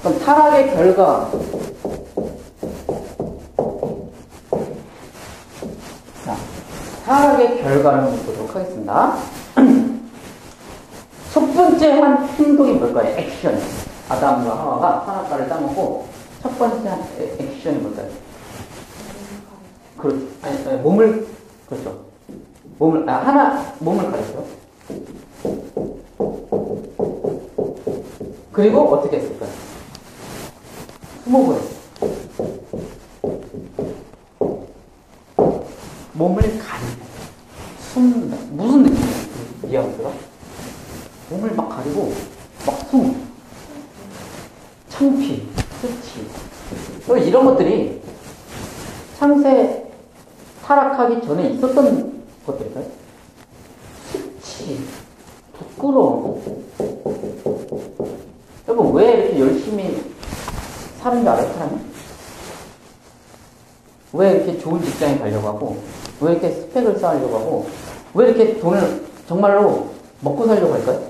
그럼 타락의 결과. 자, 타락의 결과를 보도록 하겠습니다. 첫 번째 한 행동이 뭘까요? 액션. 아담과 하와가 선악과를 따먹고 첫 번째 한 액션이 뭘까요? 그렇죠. 아니, 몸을, 그렇죠. 몸을, 몸을 가렸죠. 그리고 어떻게 했을까요? 숨어버렸어요. 몸을 가리고, 숨는다. 무슨 느낌이에요? 이해하세요? 몸을 막 가리고, 막 숨어. 창피, 수치. 이런 것들이 창세 타락하기 전에 있었던 것들일까요? 수치, 부끄러움. 여러분, 왜 이렇게 열심히 사는 줄 알아요, 사람은? 왜 이렇게 좋은 직장에 가려고 하고, 왜 이렇게 스펙을 쌓으려고 하고, 왜 이렇게 돈을 정말로 먹고 살려고 할까요?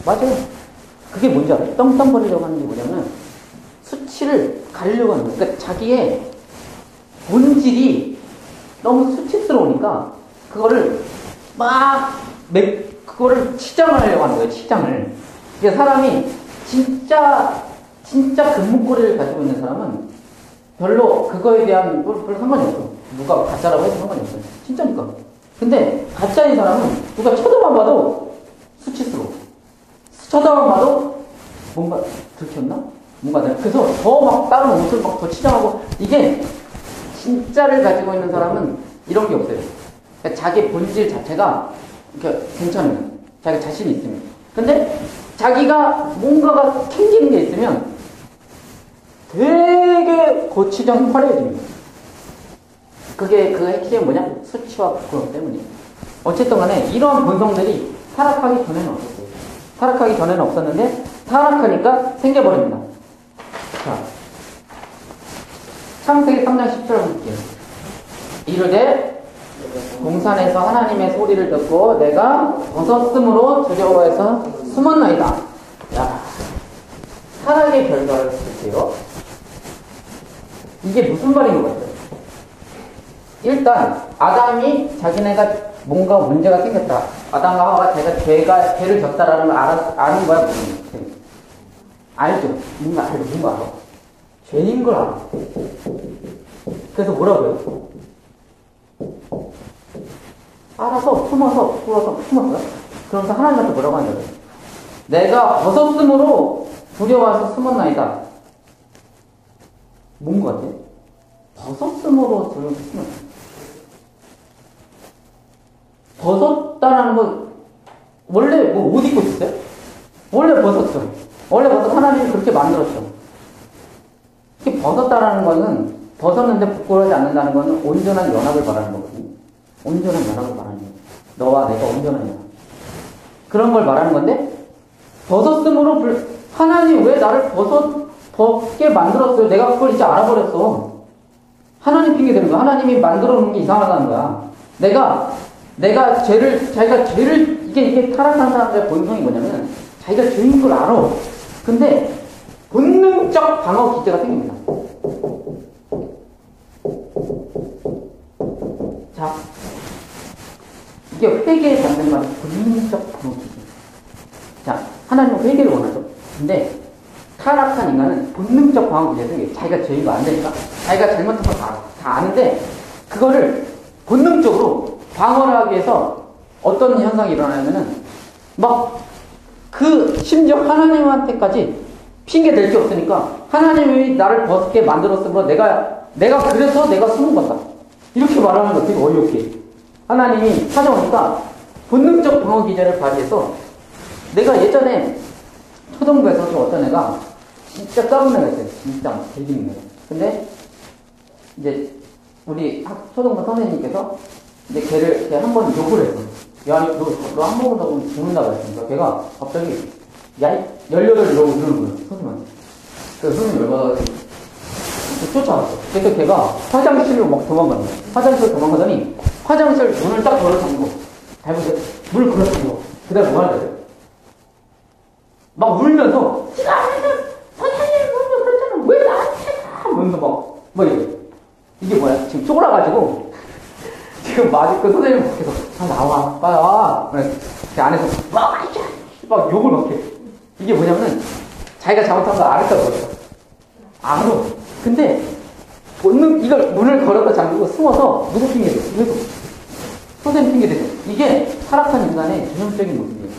맞아요. 그게 뭔지 알아요? 떵떵거리려고 하는 게 뭐냐면, 수치를 가리려고 하는 거예요. 그러니까 자기의 본질이 너무 수치스러우니까, 그거를 그거를 치장을 하려고 하는 거예요, 치장을. 그러니까 사람이 진짜 금목걸이를 가지고 있는 사람은 별로 그거에 대한 별로 상관이 없어. 누가 가짜라고 해도 상관이 없어요. 진짜니까. 근데 가짜인 사람은 누가 쳐다만 봐도 수치스러워. 쳐다만 봐도 뭔가 들켰나? 그래서 더 막 다른 옷을 막 더 치장하고, 이게 진짜를 가지고 있는 사람은 이런 게 없어요. 그러니까 자기 본질 자체가 괜찮아요. 자기 자신이 있으면. 근데 자기가 뭔가가 생기는 게 있으면 되게 고치장 화려해집니다. 그게 그 핵심이 뭐냐? 수치와 부끄러움 때문이에요. 어쨌든 간에 이러한 본성들이 타락하기 전에는 없었어요. 타락하기 전에는 없었는데 타락하니까 생겨버립니다. 자, 창세기 3장 10절 볼게요. 이르되 동산에서 하나님의 소리를 듣고 내가 벗었으므로 두려워해서 숨었나이다. 야, 타락의 결과를 볼게요. 이게 무슨 말인 것 같아요? 일단 아담이 자기네가 뭔가 문제가 생겼다. 아담과 하와가 죄를 졌다라는 걸 아는 거야. 알죠? 뭔가 알아. 죄인 걸 알아. 그래서 뭐라고요? 알아서 숨었어요. 그러면서 하나님한테 뭐라고 하는 거예요? 내가 벗었으므로 두려워해서 숨었나이다. 뭔 것 같아요? 벗었으므로 두려워해서 숨었나이다. 벗었다라는 건 원래 뭐 옷 입고 있었어요? 원래 벗었죠. 원래 벗어 하나님이 그렇게 만들었죠. 이렇게 벗었다라는 거는 벗었는데 부끄러워하지 않는다는 거는 온전한 연합을 말하는 거거든요. 온전한 연합을 말하는 거예요. 너와 내가 온전한 연합. 그런 걸 말하는 건데 벗었으므로 하나님 왜 나를 벗게 만들었어요? 내가 그걸 이제 알아버렸어. 하나님 핑계 대는 거야. 하나님이 만들어 놓은 게 이상하다는 거야. 자기가 죄를 이게 타락한 사람들의 본성이 뭐냐면 자기가 죄인 걸 알아. 근데 본능적 방어 기제가 생깁니다. 자, 이게 회개의 반대말이 본능적 방어 기제. 자, 하나님은 회개를 원하죠. 근데 타락한 인간은 본능적 방어 기제가 생겨요. 자기가 죄인 거 안 되니까 자기가 잘못한 거 다 아는데 그거를 본능적으로 방어를 하기 위해서 어떤 현상이 일어나냐면은 심지어 하나님한테까지 핑계 댈 게 없으니까 하나님이 나를 벗게 만들었으므로 내가 그래서 내가 숨은 거다. 이렇게 말하는 거 되게 어이없게. 하나님이 찾아오니까 본능적 방어 기제를 발휘해서 내가 예전에 초등부에서 좀 어떤 애가 진짜 까분 애가 있어요. 진짜 되게 있는 애. 근데 이제 우리 초등부 선생님께서 이제 걔 한 번 욕을 했어. 야, 너 한 번만 더 보면 죽는다고 했으니까 걔가 갑자기 야, 18을 이러고 이러는 거예요. 선생님한테. 그래서 선생님 열받아가지고 쫓아왔어. 그래서 걔가 화장실로 막 도망가는 거야. 화장실로 도망가더니 화장실 문을 딱 걸어 잠그고, 잘못해. 문을 걸어 잠그고. 그 다음에 뭐 하려고요? 막 울면서, 지가 아니면 선생님 먼저 그랬잖아. 왜 나한테 가? 이러면서 막 이래. 이게 뭐야? 지금 쫄아가지고, 지금 마지막 선생님 밖에서, 나와, 빨리 와. 제 안에서, 막 욕을 막 해. 이게 뭐냐면은, 자기가 잘못한 걸 알았다고 그래요. 알아. 근데, 본능, 이걸 문을 걸어서 잠그고 숨어서 누구 핑계대요? 누구? 선생님 핑계대죠. 이게 타락한 인간의 전형적인 모습이에요.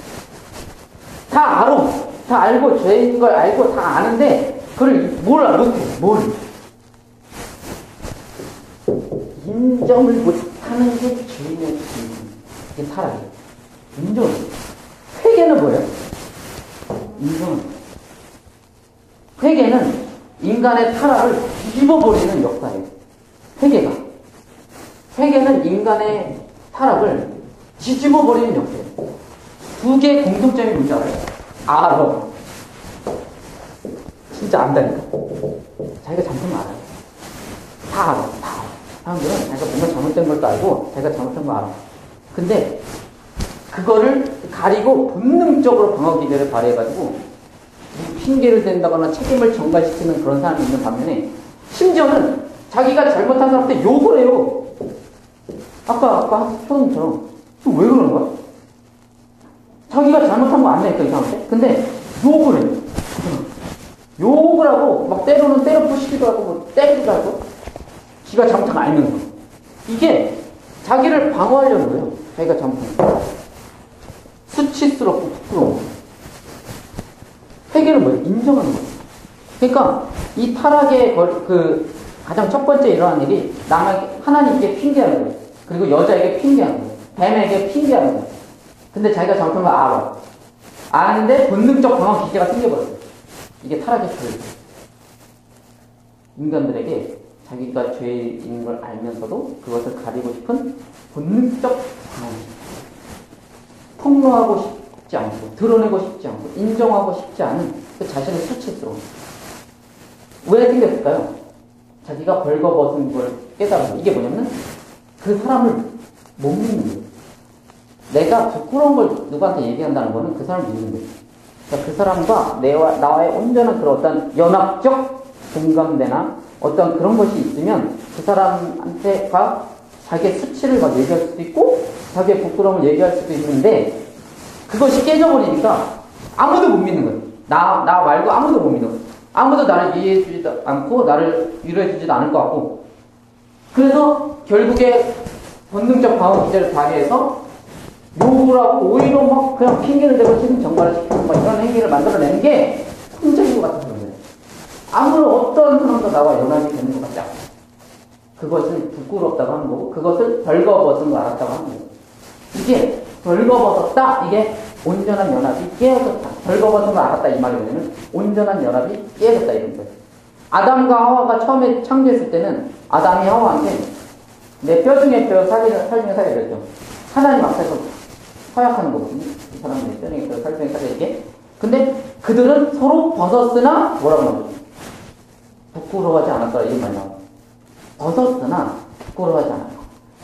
다 알아. 다 알고, 죄인 걸 알고 다 아는데, 그걸 못해. 인정을 못하는 게 죄인의 모습이에요. 이게 타락이에요. 인정을. 회개는 뭐예요? 인정은. 회개는 인간의 타락을 뒤집어버리는 역사예요. 회개가. 회개는 인간의 타락을 뒤집어버리는 역사예요. 두 개의 공통점이 뭔지 알아요? 알아. 진짜 안다니까. 자기가 잘못한 거 알아요. 다 알아. 사람들은 자기가 뭔가 잘못된 것도 알고 자기가 잘못한 거 알아. 근데 그거를 가리고 본능적으로 방어 기제를 발휘해가지고 핑계를 댄다거나 책임을 전가시키는 그런 사람이 있는 반면에 심지어는 자기가 잘못한 사람한테 욕을 해요. 아까 초등처럼 왜 그러는 거야? 자기가 잘못한 거 안 내니까 이 사람한테. 근데 욕을 해요. 욕을 하고 막 때로는 때려 부시기도 하고 뭐 때리기도 하고 지가 잘못한 거 알면서 이게 자기를 방어하려는 거예요. 자기가 잘못한 거. 수치스럽고 부끄러워. 회개는 뭐예요? 인정하는 거예요. 그러니까 이 타락의 가장 첫 번째 일어난 일이 하나님께 핑계하는 거예요. 그리고 여자에게 핑계하는 거예요. 뱀에게 핑계하는 거예요. 근데 자기가 잘못한 걸 알아. 아는데 본능적 방어 기제가 생겨버렸어요. 이게 타락의 결과. 인간들에게 자기가 죄인 걸 알면서도 그것을 가리고 싶은 본능적 방어. 폭로하고 싶지 않고, 드러내고 싶지 않고, 인정하고 싶지 않은 그 자신의 수치스러움. 왜 생겼을까요? 자기가 벌거벗은 걸 깨달은 거예요. 이게 뭐냐면 그 사람을 못 믿는 거예요. 내가 부끄러운 걸 누구한테 얘기한다는 거는 그 사람을 믿는 거예요. 그러니까 그 사람과 나와의 온전한 그런 어떤 연합적 공감대나 어떤 그런 것이 있으면 그 사람한테가 자기의 수치를 막 얘기할 수도 있고 자기의 부끄러움을 얘기할 수도 있는데 그것이 깨져버리니까 아무도 못 믿는 거예요. 나 말고 아무도 못 믿는 거예요. 아무도 나를 이해해주지도 않고 나를 위로해주지도 않을 것 같고 그래서 결국에 본능적 방어 기제를 발휘해서 욕을 하고 오히려 막 그냥 핑계를 대고 책임 전가를 시키는 막 이런 행위를 만들어내는 게 혼자인 것 같아서 그런 거예요. 아무런 어떤 사람도 나와 연합이 되는 것 같지 않고 그것을 부끄럽다고 하는 거고 그것을 벌거벗은 걸 알았다고 하는 거예요. 이게 벌거벗었다. 이게 온전한 연합이 깨어졌다. 벌거벗은 걸 알았다. 이 말이 뭐냐면 온전한 연합이 깨어졌다 이런 거예요. 아담과 하와가 처음에 창조했을 때는 아담이 하와한테 내 뼈 중에 뼈, 살 중에 살이 그랬죠. 하나님 앞에서 허약하는 거거든요. 이 사람은 내 뼈 중에 뼈, 살 중에 살이 이게. 근데 그들은 서로 벗었으나 뭐라고 나오죠? 부끄러워하지 않았더라 이런 말이 나와요. 벗었으나 부끄러워하지 않았다.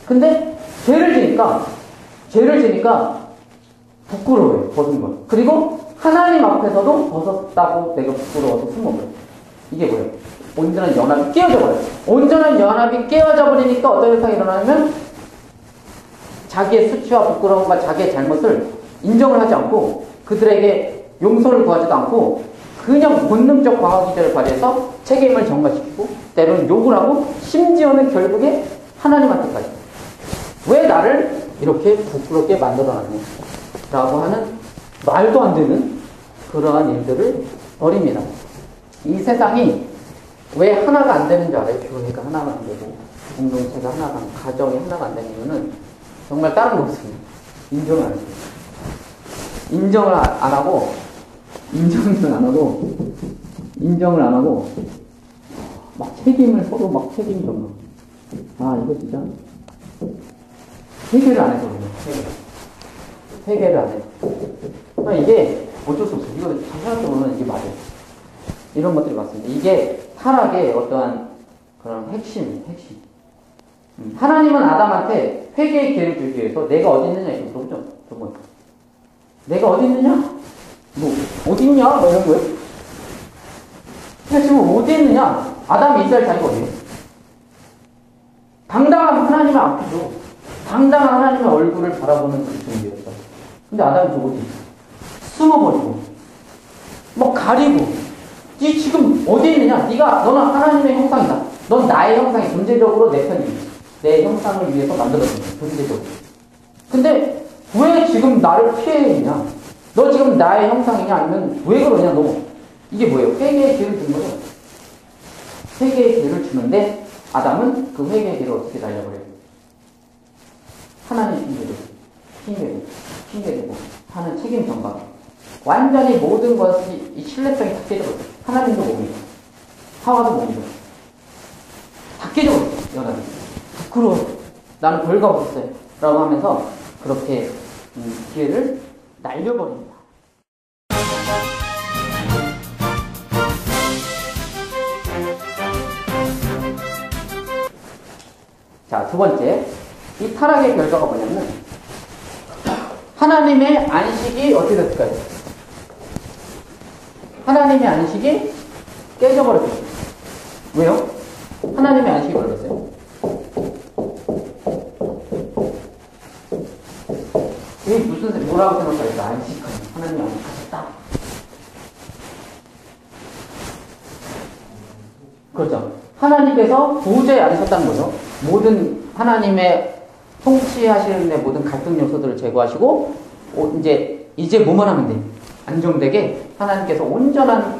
근데 죄를 지니까 부끄러워요. 벗은 걸. 그리고 하나님 앞에서도 벗었다고 내가 부끄러워서 숨어버려요. 이게 뭐예요? 온전한 연합이 깨어져 버려요. 온전한 연합이 깨어져 버리니까 어떤 현상이 일어나냐면 자기의 수치와 부끄러움과 자기의 잘못을 인정을 하지 않고 그들에게 용서를 구하지도 않고 그냥 본능적 방어 기제를 발휘해서 책임을 전가시키고 때로는 욕을 하고 심지어는 결국에 하나님한테까지 왜 나를 이렇게 부끄럽게 만들어놨냐 라고 하는 말도 안 되는 그러한 일들을 벌입니다. 이 세상이 왜 하나가 안 되는 줄 알아요? 교회가 하나가 안 되고 공동체가 하나가 안 되고 가정이 하나가 안 되는 이유는 정말 다른 거 없습니다. 인정을 안 해요. 인정을 안 하고 막 책임을 서로 막 책임 전가. 이거 진짜 회개를 안 해서 그래요. 회개를 안 해요. 그러니까 이게 어쩔 수 없어요. 이거 잘 생각해보면 이게 맞아요. 이런 것들이 맞습니다. 이게 타락의 어떠한 그런 핵심이에요. 핵심. 하나님은 아담한테 회개의 기회를 주기 위해서 내가 어디 있느냐 이렇게 물어보죠. 두 번. 내가 어디 있느냐? 뭐 어디 있냐? 뭐 이런 거예요. 그러니까 지금 어디 있느냐? 아담이 있어야 할 자리가 어디예요? 당당한 하나님의 앞이죠. 당당한 하나님의 얼굴을 바라보는 그 존재였어. 근데 아담이 저 어디 있어? 숨어버리고 뭐 가리고 니 지금 어디 있느냐? 너는 하나님의 형상이다. 넌 나의 형상이 존재적으로 내 편이야. 내 형상을 위해서 만들어진 거야. 존재적으로. 근데 왜 지금 나를 피해 있냐? 너 지금 나의 형상이냐? 아니면 왜 그러냐? 너 이게 뭐예요? 회개의 기회를 준 거죠. 회개의 기회를 주는데 아담은 그 회개의 기회를 어떻게 날려버려요? 하나님 핑계대고 하는 책임 전가. 완전히 모든 것이 이 신뢰성이 다 깨져버렸어요. 하나님도 몸이고 하와도 몸이고 다 깨져버렸어요. 연합이. 부끄러워. 나는 별거 없었어요. 라고 하면서 그렇게 기회를 날려버립니다. 자, 두 번째. 이 타락의 결과가 뭐냐면 하나님의 안식이 어떻게 됐을까요? 하나님의 안식이 깨져버렸어요. 왜요? 하나님의 안식이 뭐였어요? 이게 뭐라고 생각할까요? 안식하는 하나님이 안식하셨다. 그렇죠. 하나님께서 보호자에 앉으셨다는 거죠. 모든 하나님의 통치하시는 모든 갈등 요소들을 제거하시고 이제 뭐만 하면 돼? 안정되게 하나님께서 온전한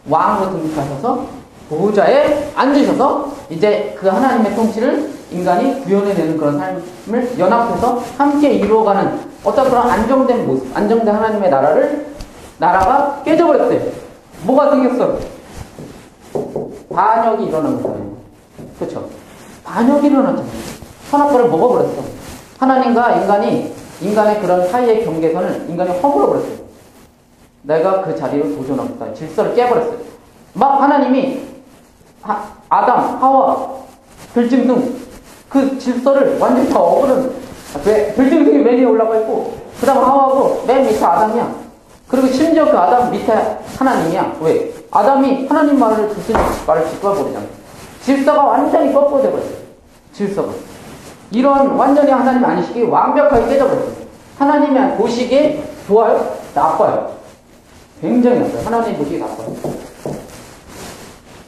왕으로 등극하셔서 보호자에 앉으셔서 이제 그 하나님의 통치를 인간이 구현해내는 그런 삶을 연합해서 함께 이루어가는 어떤 그런 안정된 모습, 안정된 하나님의 나라가 깨져버렸어요. 뭐가 생겼어? 반역이 일어난 거잖아요. 그렇죠? 반역이 일어났잖아요. 선악과를 먹어버렸어. 하나님과 인간의 그런 사이의 경계선을 인간이 허물어버렸어요. 내가 그 자리로 도전하겠다. 질서를 깨버렸어요. 막 하나님이 아담, 하와, 별짐승 그 질서를 완전히 다 별짐승이 맨 위에 올라가 있고 그 다음 하와하고 맨 밑에 아담이야. 그리고 심지어 그 아담 밑에 하나님이야. 왜? 아담이 하나님 말을 짓밟아버리잖아. 질서가 완전히 꺾어져 버렸어요. 질서가. 이런 완전히 하나님 안식이 완벽하게 깨져버렸어요. 하나님이 보시기에 좋아요? 나빠요? 굉장히 나빠요. 하나님 보시기에 나빠요.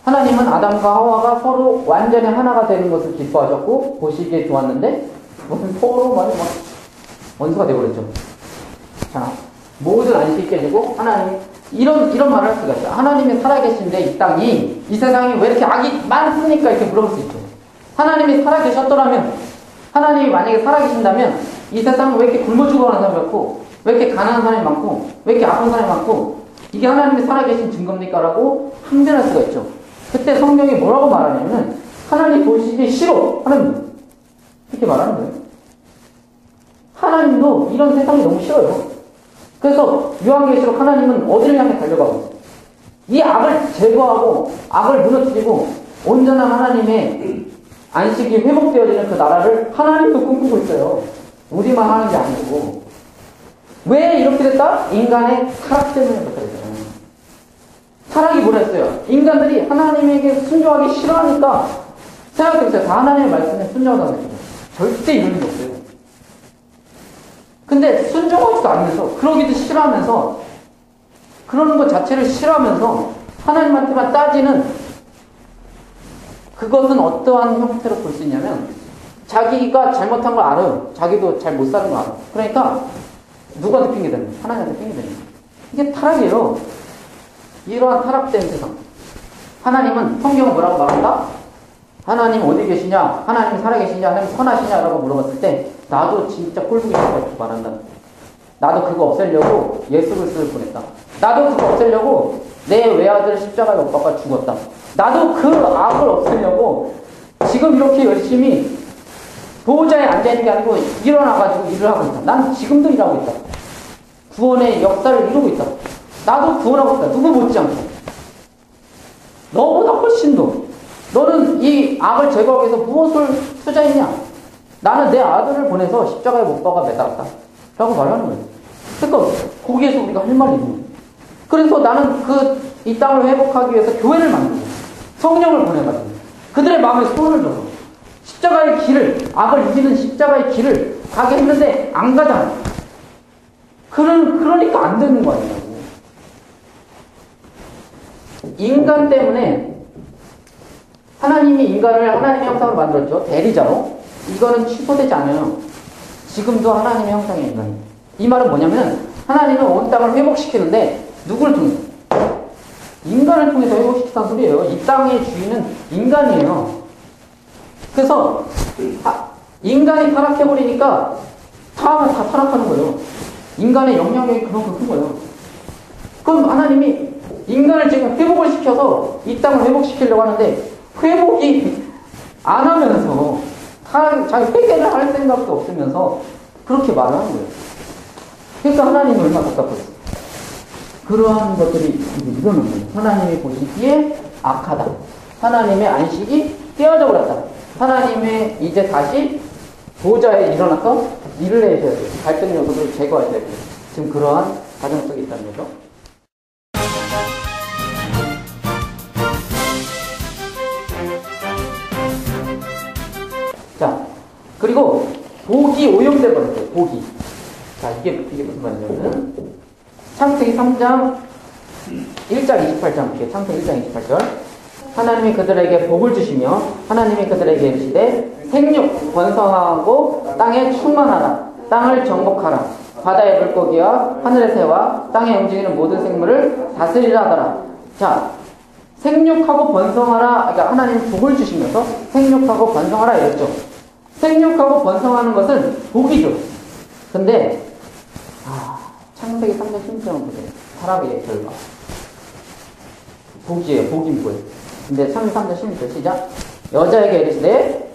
하나님은 아담과 하와가 서로 완전히 하나가 되는 것을 기뻐하셨고 보시기에 좋았는데 무슨 서로 원수가 되어버렸죠. 자, 모든 안식이 깨지고 하나님 이런 말을 할 수가 있어요. 하나님이 살아계신데 이 땅이 이 세상이 왜 이렇게 악이 많습니까? 이렇게 물어볼 수 있죠. 하나님이 살아계셨더라면 하나님이 만약에 살아계신다면 이 세상은 왜 이렇게 굶어 죽어가는 사람이 많고 왜 이렇게 가난한 사람이 많고 왜 이렇게 아픈 사람이 많고 이게 하나님이 살아계신 증거입니까? 라고 항변할 수가 있죠. 그때 성경이 뭐라고 말하냐면 하나님 보시기 싫어. 하나님 이렇게 말하는 거예요. 하나님도 이런 세상이 너무 싫어요. 그래서 요한계시록 하나님은 어디를 향해 달려가고 있어요? 이 악을 제거하고 악을 무너뜨리고 온전한 하나님의 안식이 회복되어지는 그 나라를 하나님도 꿈꾸고 있어요. 우리만 하는 게 아니고. 왜 이렇게 됐다? 인간의 타락 때문에 그렇게 됐어요. 타락이 뭐랬어요? 인간들이 하나님에게 순종하기 싫어하니까 생각해보세요. 다 하나님의 말씀에 순종하다는 거예요. 절대 이런 일이 없어요. 근데 순종하지도 않으면서 그러기도 싫어하면서 그러는 것 자체를 싫어하면서 하나님한테만 따지는 그것은 어떠한 형태로 볼 수 있냐면 자기가 잘못한 걸 알아요. 자기도 잘 못 사는 걸 알아. 그러니까 누구한테 핑계대는 거예요? 하나님한테 핑계대는 거예요. 이게 타락이에요. 이러한 타락된 세상. 하나님은 성경은 뭐라고 말한다? 하나님 어디 계시냐? 하나님 살아계시냐? 하나님 선하시냐? 라고 물어봤을 때 나도 진짜 꼴보기 싫다고 말한다. 나도 그거 없애려고 예수 그리스도를 보냈다. 나도 그거 없애려고 내 외아들 십자가에 못 박아 죽었다. 나도 그 악을 없애려고 지금 이렇게 열심히 보호자에 앉아있는 게 아니고 일어나가지고 일을 하고 있다. 난 지금도 일하고 있다. 구원의 역사를 이루고 있다. 나도 구원하고 있다. 누구 못지않고. 너보다 훨씬 더. 너는 이 악을 제거하기 위해서 무엇을 투자했냐? 나는 내 아들을 보내서 십자가에 못 박아 매달았다. 라고 말하는 거예요. 그러니까 거기에서 우리가 할 말이 있는 거예요. 그래서 나는 이 땅을 회복하기 위해서 교회를 만들고 성령을 보내가지고 그들의 마음에 손을 줘서 십자가의 길을, 악을 이기는 십자가의 길을 가게 했는데 안 가잖아. 그러니까 안 되는 거 아니냐고. 인간 때문에 하나님이 인간을 하나님의 형상으로 만들었죠. 대리자로. 이거는 취소되지 않아요. 지금도 하나님의 형상의 인간이에요. 이 말은 뭐냐면 하나님은 온 땅을 회복시키는데 누구를 통해서? 인간을 통해서 회복시키는 소리예요. 이 땅의 주인은 인간이에요. 그래서 인간이 타락해버리니까 다 타락하는 거예요. 인간의 영향력이 그만큼 큰 거예요. 그럼 하나님이 인간을 지금 회복을 시켜서 이 땅을 회복시키려고 하는데 회복이 안 하면서 자기 회개를 할 생각도 없으면서 그렇게 말을 하는 거예요. 그러니까 하나님이 얼마나 답답했어요. 그러한 것들이 일어나는 거예요. 하나님이 보시기에 악하다. 하나님의 안식이 깨어져 버렸다. 하나님의 이제 다시 보좌에 일어나서 일을 해야 돼요. 갈등 요소들을 제거해야 돼요. 지금 그러한 과정 속에 있다는 거죠. 자, 그리고 복이 오염돼 버렸어요. 복이. 자, 이게 무슨 말이냐면 창세기 3장 1장 28절 이렇게 창세기 1장 28절 하나님이 그들에게 복을 주시며 하나님이 그들에게 이르시되 생육 번성하고 땅에 충만하라. 땅을 정복하라. 바다의 물고기와 하늘의 새와 땅에 움직이는 모든 생물을 다스리라 하더라. 자, 생육하고 번성하라. 그러니까 하나님 복을 주시면서 생육하고 번성하라 이랬죠. 생육하고 번성하는 것은 복이죠. 근데 창세기 3장 16절은 보세요. 타락의 결과. 복이에요. 복이 뭐예요? 근데 창세기 3장 16절 시작. 여자에게 이르시되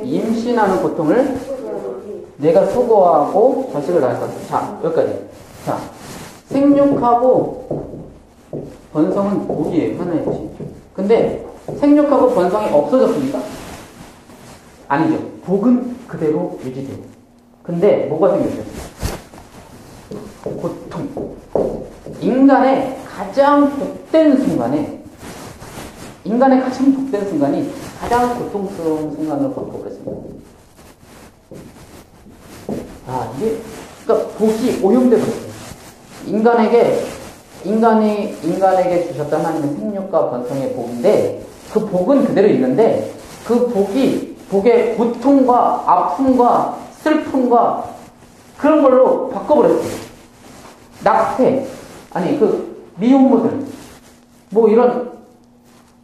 임신하는 고통을 내가 수고하고 자식을 낳을 것이다. 자, 여기까지. 자, 생육하고 번성은 복이에요. 하나의 것이. 근데 생육하고 번성이 없어졌습니까? 아니죠. 복은 그대로 유지돼요. 근데 뭐가 생겼어요? 고통. 인간의 가장 복된 순간이 가장 고통스러운 순간으로 바꿔버렸습니다. 그러니까 복이 오염돼 버렸어요. 인간에게 주셨던 하나님의 생육과 번성의 복인데 그 복은 그대로 있는데 그 복의 고통과 아픔과 슬픔과 그런 걸로 바꿔버렸어요. 낙태, 미혼모들, 이런,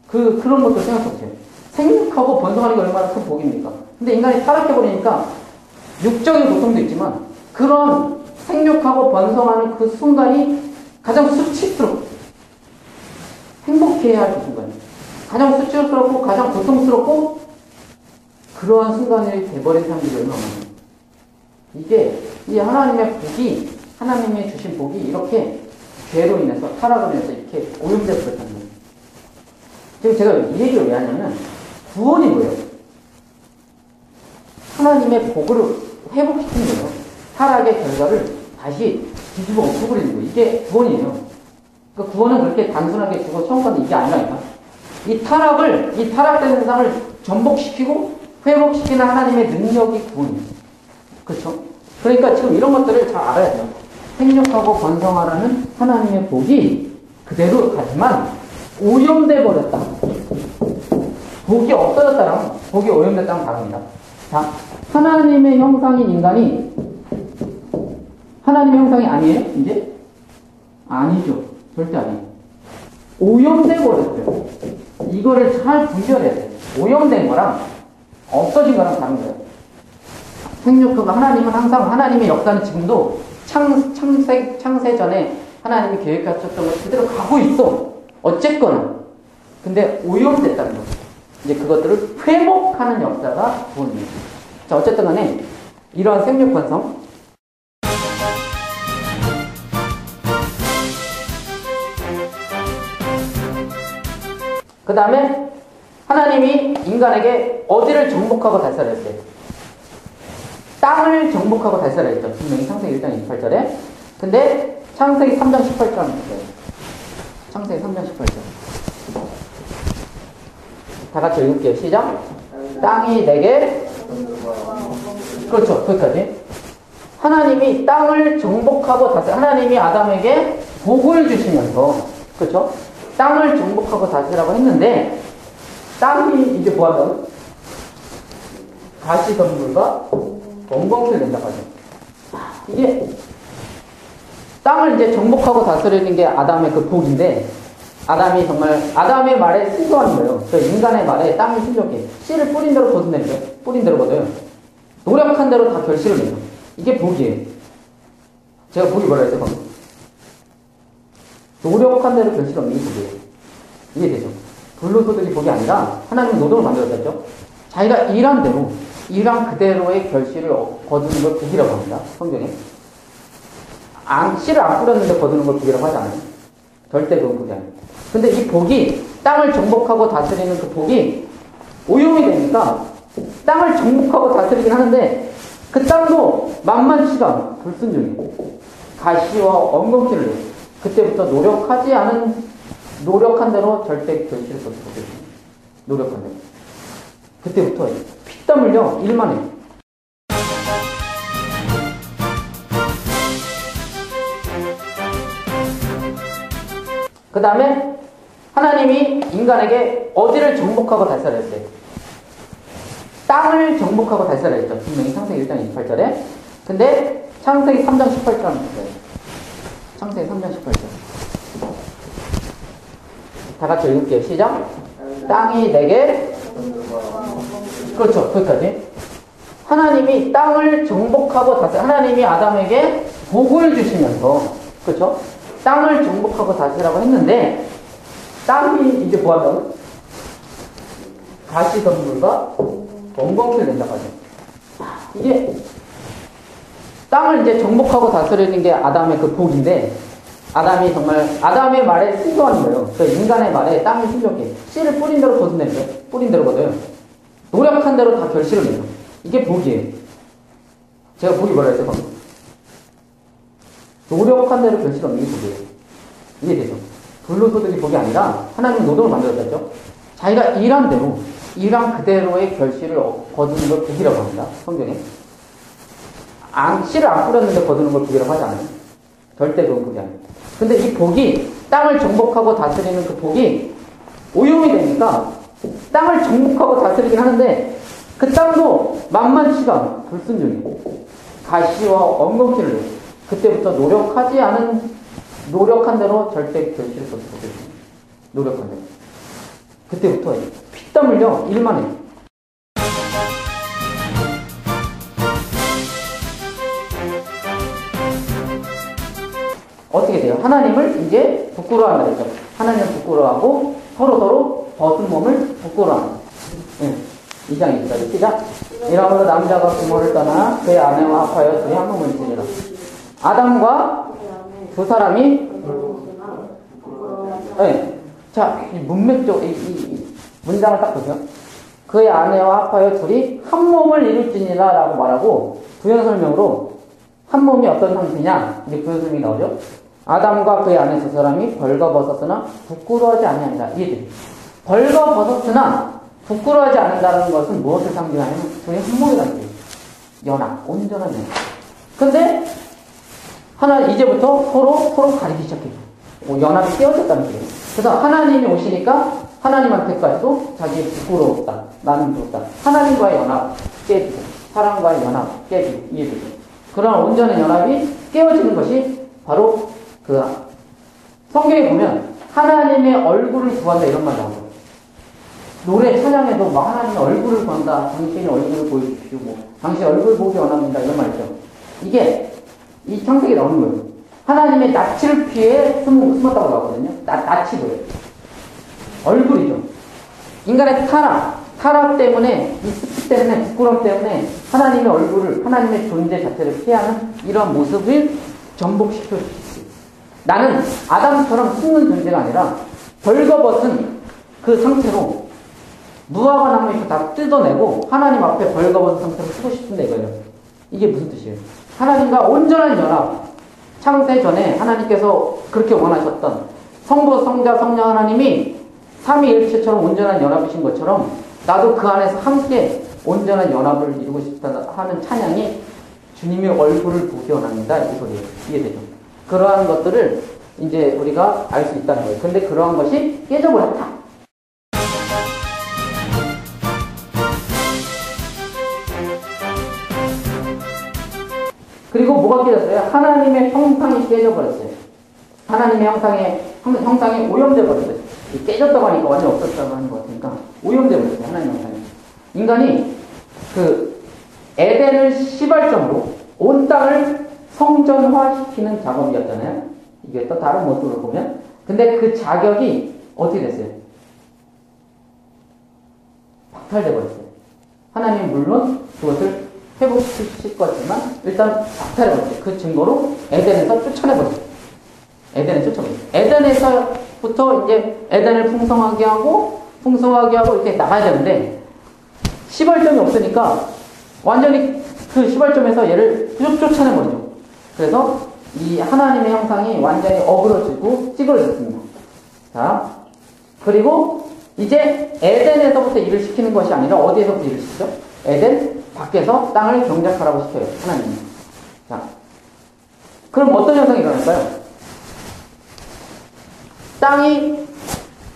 그런 것도 생각해보세요. 생육하고 번성하는 게 얼마나 큰 복입니까? 근데 인간이 타락해버리니까 육적인 고통도 있지만 그런 생육하고 번성하는 그 순간이 가장 수치스럽고 행복해야 할 그 순간이에요. 가장 수치스럽고 가장 고통스럽고 그러한 순간이 돼버린 사람들이 얼마나 많아요. 이 하나님이 주신 복이 이렇게 죄로 인해서, 타락으로 인해서 이렇게 오염되어 버렸다는 거예요. 지금 제가 이 얘기를 왜 하냐면, 구원이 뭐예요? 하나님의 복을 회복시키는 거예요. 타락의 결과를 다시 뒤집어 엎어버리는 거예요. 이게 구원이에요. 그러니까 구원은 그렇게 단순하게 죽어 처음 가는 이게 아니라니까. 이 타락된 세상을 전복시키고 회복시키는 하나님의 능력이 구원이에요. 그렇죠? 그러니까 지금 이런 것들을 잘 알아야 돼요. 생육하고 번성하라는 하나님의 복이 그대로 가지만 오염돼 버렸다. 복이 없어졌다랑 복이 오염됐다는 다릅니다. 자, 하나님의 형상인 인간이 하나님의 형상이 아니에요? 이제? 아니죠. 절대 아니에요. 오염돼 버렸어요. 이거를 잘 분별해야 돼요. 오염된 거랑 없어진 거랑 다른 거예요. 생육하고 하나님의 역사는 지금도 창세 전에 하나님이 계획하셨던 걸 그대로 가고 있어. 어쨌거나. 근데 오염됐다는 거죠. 이제 그것들을 회복하는 역사가 구원입니다. 자, 어쨌든 간에 이러한 생육 번성. 그 다음에 하나님이 인간에게 어디를 정복하고 다스려야 돼요? 땅을 정복하고 달살했죠. 분명히 창세기 1장 28절에. 근데 창세기 3장 18절 한번 보세요. 창세기 3장 18절. 다 같이 읽을게요. 시작. 땅이 내게, 그렇죠. 거기까지. 하나님이 땅을 정복하고 다스려, 하나님이 아담에게 복을 주시면서, 그렇죠? 땅을 정복하고 다스리라고 했는데, 땅이 이제 뭐 한다고? 가시덤불과 엉겅퀴를 낸다고 하죠. 이게, 땅을 이제 정복하고 다스리는 게 아담의 그 복인데, 아담이 정말, 아담의 말에 순종하는 거예요. 저 인간의 말에 땅이 순종해. 씨를 뿌린 대로 거둔다는 거예요. 뿌린 대로 거둬요. 노력한 대로 다 결실을 내죠. 이게 복이에요. 제가 복이 뭐라 했어요, 방금? 노력한 대로 결실 얻는 게 복이에요. 이해되죠? 불로소득이 복이 아니라 하나님은 노동을 만들었다죠. 자기가 일한 대로, 일한 그대로의 결실을 거두는 걸 복이라고 합니다. 성경에. 씨를 안 뿌렸는데 거두는 걸 복이라고 하지 않아요. 절대 그건 복이 아니에요. 근데 이 복이, 땅을 정복하고 다스리는 그 복이 오염이 되니까 땅을 정복하고 다스리긴 하는데 그 땅도 만만치가 않아. 불순종이고 가시와 엉겅퀴를 내요. 그때부터 노력한 대로 절대 결실을 거두게 돼요. 노력한 대로. 그때부터 피땀 흘려 일만 해요. 그 다음에 하나님이 인간에게 어디를 정복하고 달살했어요? 땅을 정복하고 달살했죠. 분명히 창세기 1장 28절에. 근데 창세기 3장 18절 한번 보세요. 창세기 3장 18절. 다 같이 읽을게요. 시작. 땅이 내게, 그렇죠. 거기까지. 하나님이 땅을 정복하고 하나님이 아담에게 복을 주시면서, 그렇죠? 땅을 정복하고 다스리라고 했는데, 땅이 이제 뭐 한다고? 가시덤불과 엉겅퀴를 낸다고 하죠. 이게, 땅을 이제 정복하고 다스리는 게 아담의 그 복인데, 아담이 정말, 아담의 말에 순종하는 거예요. 저 인간의 말에 땅이 순종해. 씨를 뿌린 대로 거둔다는 거예요. 뿌린 대로 거둬요. 노력한 대로 다 결실을 내요. 이게 복이에요. 제가 복이 뭐라 했어요, 방금? 노력한 대로 결실 얻는 게 복이에요. 이해되죠? 불로소득이 복이 아니라 하나님은 노동을 만들었다죠. 자기가 일한 대로, 일한 그대로의 결실을 거두는 걸 복이라고 합니다. 성경에. 씨를 안 뿌렸는데 거두는 걸 복이라고 하지 않아요. 절대 그건 복이 아니에요. 근데 이 복이, 땅을 정복하고 다스리는 그 복이 오염이 되니까 땅을 정복하고 다스리긴 하는데 그 땅도 만만치가 않아. 불순종이고 가시와 엉겅퀴를 내요. 그때부터 노력한 대로 절대 결실을 거두게 돼요. 노력한 대로. 그때부터 피땀 흘려 일만 해요. 어떻게 돼요? 하나님을 이제 부끄러워한다 했죠. 하나님을 부끄러워하고 서로 벗은 몸을 부끄러워한다. 네. 2장 2절에 시작. 이러므로 남자가 부모를 떠나 그의 아내와 합하여 둘이 한 몸을 이루리라. 아담과 두 사람이 네. 자, 이 문맥적 이 문장을 딱 보세요. 그의 아내와 합하여 둘이 한 몸을 이룰지니라 라고 말하고 부연 설명으로 한 몸이 어떤 상태냐? 이제 부연 설명이 나오죠. 아담과 그의 아내 두 사람이 벌거벗었으나 부끄러워하지 아니한다. 이해돼요? 벌거벗었으나 부끄러워하지 않는다는 것은 무엇을 상징하냐면 둘이 한 몸이라는 거예요. 연합, 온전한 연합. 근데 이제부터 서로 가리기 시작해요. 연합이 깨어졌다는 거예요. 그래서 하나님이 오시니까 하나님한테까지도 자기 부끄러웠다. 나는 부럽다. 하나님과의 연합 깨지고 사람과의 연합 깨지고 이해되죠? 그런 온전한 연합이 깨어지는 것이 바로 성경에 보면 하나님의 얼굴을 구한다 이런 말 나오죠. 노래 찬양에도 뭐 하나님의 얼굴을 구한다. 당신의 얼굴을 보여주십시오. 당신의 얼굴 보기 원합니다. 이런 말 있죠. 이게 이 창세기에 나오는 거예요. 하나님의 낯을 피해 숨었다고 나오거든요. 낯이 보여요. 얼굴이죠. 인간의 타락 때문에, 이 습기 때문에, 부끄러움 때문에 하나님의 얼굴을, 하나님의 존재 자체를 피하는 이러한 모습을 전복시켜 주십시오. 나는 아담처럼 숨는 존재가 아니라 벌거벗은 그 상태로 무화과 나무 잎을 다 뜯어내고 하나님 앞에 벌거벗은 상태로 쓰고 싶은데 이거예요. 이게 무슨 뜻이에요? 하나님과 온전한 연합. 창세 전에 하나님께서 그렇게 원하셨던 성부, 성자, 성령 하나님이 삼위일체처럼 온전한 연합이신 것처럼 나도 그 안에서 함께 온전한 연합을 이루고 싶다 하는 찬양이 주님의 얼굴을 보기 원합니다. 이 소리예요. 이해되죠? 그러한 것들을 이제 우리가 알 수 있다는 거예요. 근데 그러한 것이 깨져버렸다. 그리고 뭐가 깨졌어요? 하나님의 형상이 깨져버렸어요. 하나님의 형상이 오염돼 버렸어요. 깨졌다고 하니까 완전 없었다고 하는 것 같으니까 오염돼 버렸어요. 하나님의 형상이. 인간이 그 에덴을 시발점으로 온 땅을 성전화시키는 작업이었잖아요. 이게 또 다른 모습으로 보면. 근데 그 자격이 어떻게 됐어요? 박탈돼 버렸어요. 하나님 물론 그것을 회복시킬 거지만 일단 박탈해버렸어요. 그 증거로 에덴에서 쫓아내버렸어요. 에덴에 쫓아버렸어요. 에덴에서부터 이제 에덴을 풍성하게 하고 이렇게 나가야 되는데 시발점이 없으니까 완전히 그 시발점에서 얘를 쫓아내버리죠. 그래서 이 하나님의 형상이 완전히 어그러지고 찌그러졌습니다. 자, 그리고 이제 에덴에서부터 일을 시키는 것이 아니라 어디에서부터 일을 시키죠? 에덴 밖에서 땅을 경작하라고 시켜요. 하나님이. 자, 그럼 어떤 현상이 일어날까요? 땅이,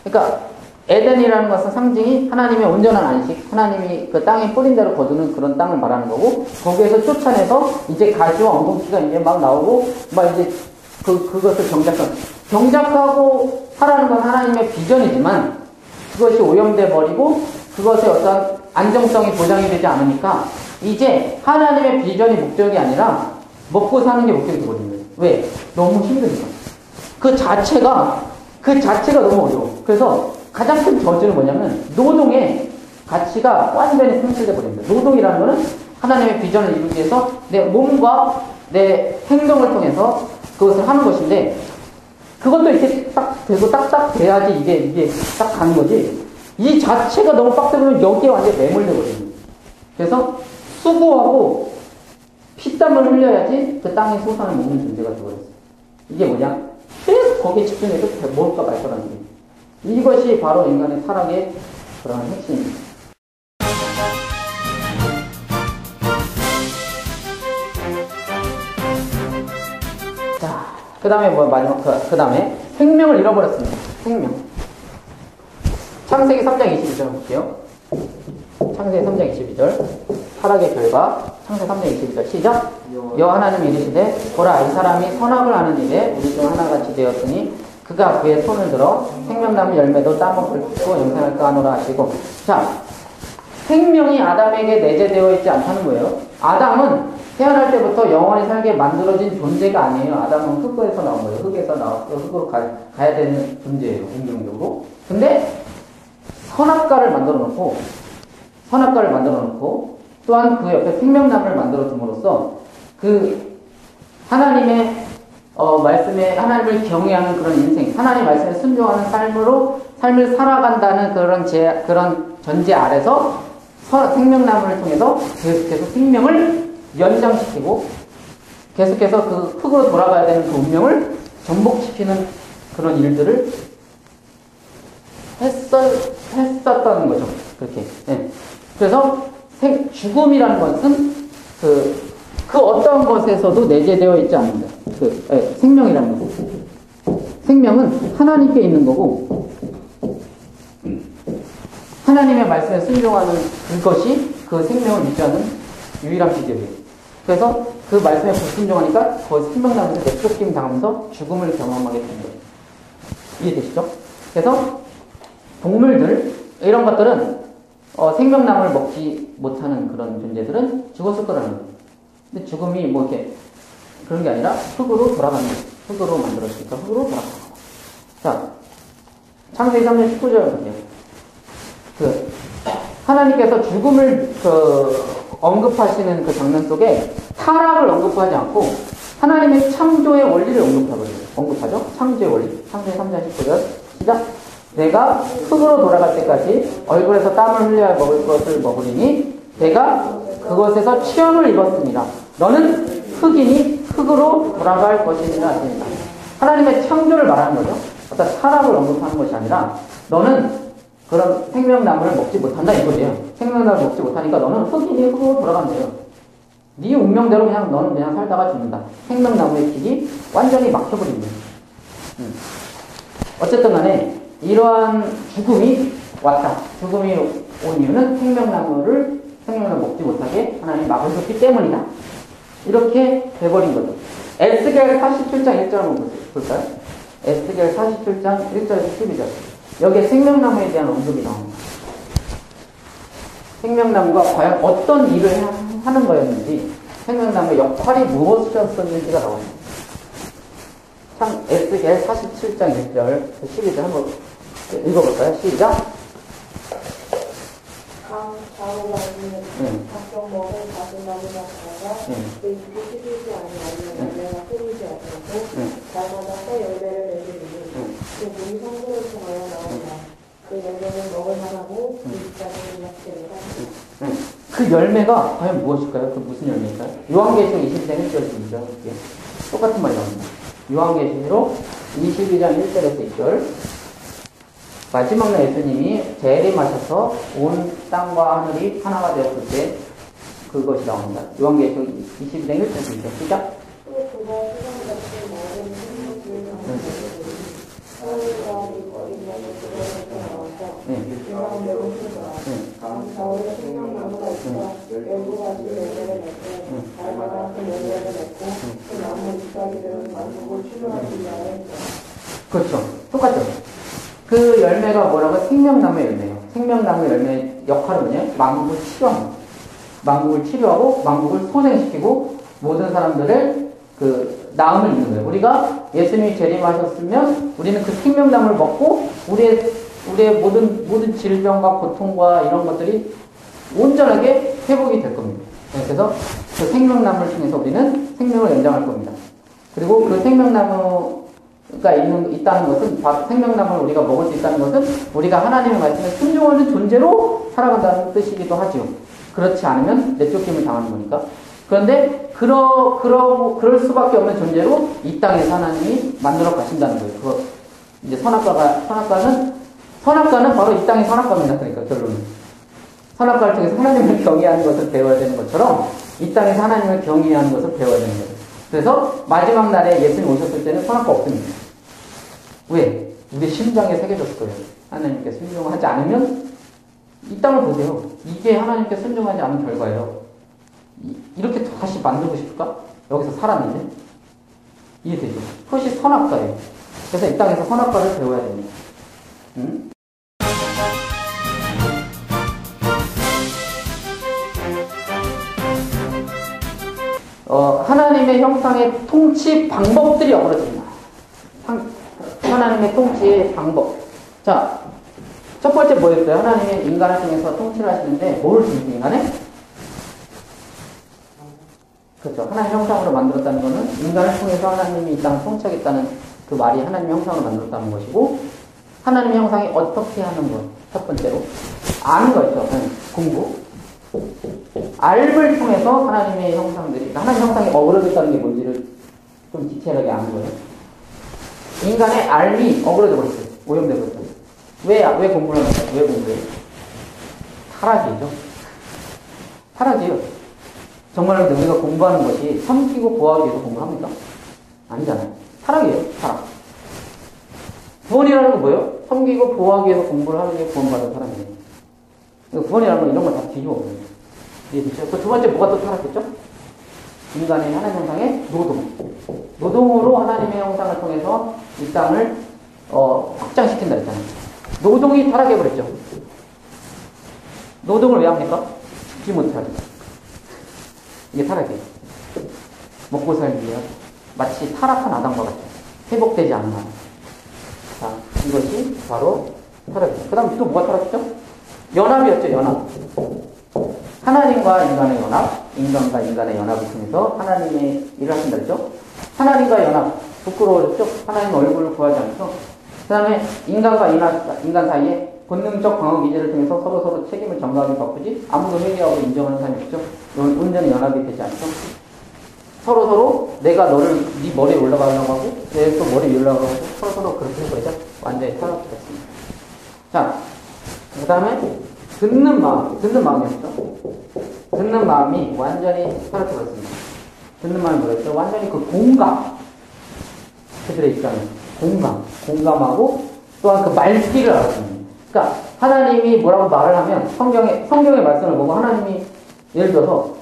그러니까 에덴이라는 것은 상징이 하나님의 온전한 안식, 하나님이 그 땅에 뿌린 대로 거두는 그런 땅을 말하는 거고, 거기에서 쫓아내서 이제 가시와 엉겅퀴가 이제 막 나오고, 막 이제 그것을 경작하고 하라는 건 하나님의 비전이지만, 그것이 오염돼 버리고, 그것의 어떤 안정성이 보장이 되지 않으니까, 이제 하나님의 비전이 목적이 아니라, 먹고 사는 게 목적이 되어버리는 거예요. 왜? 너무 힘드니까. 그 자체가 너무 어려워. 그래서 가장 큰 저주는 뭐냐면 노동의 가치가 완전히 상실돼 버립니다. 노동이라는 거는 하나님의 비전을 이루기 위해서 내 몸과 내 행동을 통해서 그것을 하는 것인데 그것도 이렇게 딱 되고 딱딱 돼야지 이게 딱 가는 거지. 이 자체가 너무 빡세면 여기에 완전히 매몰돼 버립니다. 그래서 수고하고 피땀을 흘려야지 그 땅의 소산을 먹는 존재가 되어버렸어요. 이게 뭐냐? 계속 거기에 집중해서 먹을까 말까라는 게. 이것이 바로 인간의 타락의 그런 핵심입니다. 자, 그 다음에 마지막, 그 다음에 생명을 잃어버렸습니다. 생명. 창세기 3장 22절 볼게요. 창세기 3장 22절. 타락의 결과. 창세기 3장 22절. 시작. 여호와 하나님이 이르시되 보라 이 사람이 선악을 하는 일에 우리 중 하나같이 되었으니 그가 그의 손을 들어 생명나무 열매도 따먹을 고 영생할까 하노라 하시고. 자, 생명이 아담에게 내재되어 있지 않다는 거예요. 아담은 태어날 때부터 영원히 살게 만들어진 존재가 아니에요. 아담은 흙에서 나온 거예요. 흙에서 나와서 흙으로 가야 되는 존재예요. 운명적으로. 근데 선악과를 만들어 놓고 또한 그 옆에 생명나무를 만들어 줌으로써 그 하나님의 말씀에 하나님을 경외하는 그런 인생, 하나님 말씀에 순종하는 삶을 살아간다는 그런 전제 아래서 생명나무를 통해서 계속해서 생명을 연장시키고 계속해서 그 흙으로 돌아가야 되는 그 운명을 전복시키는 그런 일들을 했었다는 거죠. 그렇게. 네. 그래서 죽음이라는 것은 그 어떤 것에서도 내재되어 있지 않는다. 생명이라는 거. 생명은 하나님께 있는 거고, 하나님의 말씀에 순종하는 그것이 그 생명을 유지하는 유일한 비결이에요. 그래서 그 말씀에 불순종하니까 거기서 생명나무에서 내쫓김 당하면서 죽음을 경험하게 되는 거예요. 이해되시죠? 그래서 동물들, 이런 것들은 생명나무를 먹지 못하는 그런 존재들은 죽었을 거라는 거예요. 근데 죽음이 뭐 이렇게 그런 게 아니라 흙으로 돌아가는 거예요. 흙으로 만들었으니까 흙으로 돌아가는 거예요. 자, 창세기 3장 19절 볼게요. 하나님께서 죽음을 언급하시는 그 장면 속에 타락을 언급하지 않고 하나님의 창조의 원리를 언급하죠. 창조의 원리. 창세기 3장 19절 시작. 내가 흙으로 돌아갈 때까지 얼굴에서 땀을 흘려야 먹을 것을 먹으리니 내가 그것에서 취함을 입었습니다. 너는 흙이니 흙으로 돌아갈 것이니라 하십니다. 하나님의 창조를 말하는 거죠. 어떤 타락을 언급하는 것이 아니라 너는 그런 생명나무를 먹지 못한다 이거예요. 생명나무를 먹지 못하니까 너는 흙이니 흙으로 돌아가면 돼요. 네 운명대로 그냥 너는 그냥 살다가 죽는다. 생명나무의 길이 완전히 막혀버립니다. 어쨌든 간에 이러한 죽음이 왔다. 죽음이 온 이유는 생명나무를 먹지 못하게 하나님이 막으셨기 때문이다. 이렇게 돼버린 거죠. 에스겔 47장 1절 한번 볼까요? 에스겔 47장 1절에서 12절. 여기에 생명나무에 대한 언급이 나옵니다. 생명나무가 과연 어떤 일을 하는 거였는지, 생명나무의 역할이 무엇이었었는지가 나옵니다. 참, 에스겔 47장 1절, 12절 한번 읽어볼까요? 시작. 각종 먹을 가지나무가 자라가 그 잎이 시들지 아니하며 열매가 끊이지 아니하고 날마다 새 열매를 맺으리니 그 물이 성도를 통하여 나온다. 그 열매는 먹을 만하고 그 잎자리는 약재니라. 그 열매가 과연 무엇일까요? 그 무슨 열매일까요? 요한계시록 22장 1절에서 2절 똑같은 말이 나옵니다. 요한계시록 22장 1절에서 2절. 마지막 날 예수님이 재림하셔서 온 땅과 하늘이 하나가 되었을 때 그것이 나옵니다. 요한계시록 22장 1절에서 2절. 시작. 또 그가 세상같이 맑은 생명을 하늘과 빛거리며 그것에서 나와서 유황 매우 크더라. 가을에 생명나무가 있어 열두 가지 열매를 맺고 날마다 그 열매를 맺고 그 나무 잎사귀들은 만국을 치료하기 위하여 했더라. 그렇죠. 똑같죠. 그 열매가 뭐라고? 생명나무의 열매예요. 생명나무의 열매의 역할은 뭐냐? 만국을 치료합니다. 만국을 치료하고 만국을 소생시키고 모든 사람들을 그 나음을 입는 거예요. 우리가 예수님이 재림하셨으면 우리는 그 생명나무를 먹고 우리의 모든 질병과 고통과 이런 것들이 온전하게 회복이 될 겁니다. 그래서 그 생명나무를 통해서 우리는 생명을 연장할 겁니다. 그리고 그 생명나무가 있다는 것은, 생명나무를 우리가 먹을 수 있다는 것은 우리가 하나님의 말씀에 순종하는 존재로 살아간다는 뜻이기도 하죠. 그렇지 않으면 내쫓김을 당하는 거니까. 그런데 그럴 수밖에 없는 존재로 이 땅에서 하나님이 만들어 가신다는 거예요. 그거 이제 선악과는 바로 이 땅의 선악과입니다. 그러니까 결론은 선악과를 통해서 하나님을 경외하는 것을 배워야 되는 것처럼 이 땅에서 하나님을 경외하는 것을 배워야 되는 거예요. 그래서 마지막 날에 예수님 오셨을 때는 선악과 없습니다. 왜? 우리 심장에 새겨졌을 거예요. 하나님께 순종하지 않으면 이 땅을 보세요. 이게 하나님께 순종하지 않은 결과예요. 이렇게 다시 만들고 싶을까? 여기서 살았는데? 이해되죠? 그것이 선악과예요. 그래서 이 땅에서 선악과를 배워야 됩니다. 응? 하나님의 형상의 통치 방법들이 어그러집니다. 하나님의 통치의 방법. 자, 첫 번째 뭐였어요? 하나님의 인간을 통해서 통치를 하시는데, 뭐를 통해서 인간에? 그렇죠. 하나님의 형상으로 만들었다는 것은 인간을 통해서 하나님이 이 땅을 통치하겠다는 그 말이 하나님의 형상으로 만들었다는 것이고, 하나님의 형상이 어떻게 하는 것. 첫 번째로. 아는 거 있죠. 공부. 알을 통해서 하나님의 형상들이, 하나님의 형상이 어그러졌다는 게 뭔지를 좀 디테일하게 아는 거예요. 인간의 알이 어그러져 버렸어요. 오염돼 버렸어요. 왜 공부를 하는 거예요? 왜 공부해요? 타락이죠. 타락이에요. 정말 우리가 공부하는 것이 섬기고 보호하기 위해서 공부합니까? 아니잖아요. 타락이에요. 타락. 구원이라는 건 뭐예요? 섬기고 보호하기 위해서 공부를 하는 게 구원받은 사람이에요. 구원이라는 건 이런 걸 다 뒤집어 버려요. 이해되죠? 그 두 번째 뭐가 또 타락했죠? 인간의 하나님 형상의 노동. 노동으로 하나님의 형상을 통해서 이 땅을 확장시킨다 했잖아요. 노동이 타락해버렸죠. 노동을 왜 합니까? 죽지 못하게. 이게 타락이에요. 먹고 살기 위해 마치 타락한 아담과 같아요. 회복되지 않는 아담. 자, 이것이 바로 타락이에요. 그 다음 또 뭐가 타락했죠? 연합이었죠, 연합. 하나님과 인간의 연합, 인간과 인간의 연합을 통해서 하나님의 일을 하신다 했죠? 하나님과 연합, 부끄러워졌죠? 하나님 얼굴을 구하지 않죠? 그 다음에 인간과 인간 사이에 본능적 방어 기제를 통해서 서로 책임을 정당하게 바꾸지 아무도 회개하고 인정하는 사람이 없죠? 이건 온전히 연합이 되지 않죠? 서로 내가 네 머리에 올라가려고 하고 내 또 머리 위에 올라가고 서로 그렇게 해버리자. 완전히 타락했습니다. 자, 그 다음에 듣는 마음이었죠. 듣는 마음이 완전히 타락해버렸습니다. 듣는 마음이 뭐였죠? 완전히 그 공감. 그들의 입장에 공감하고 또한 그 말귀를 알았습니다. 그러니까 하나님이 뭐라고 말을 하면 성경의 말씀을 보고 하나님이 예를 들어서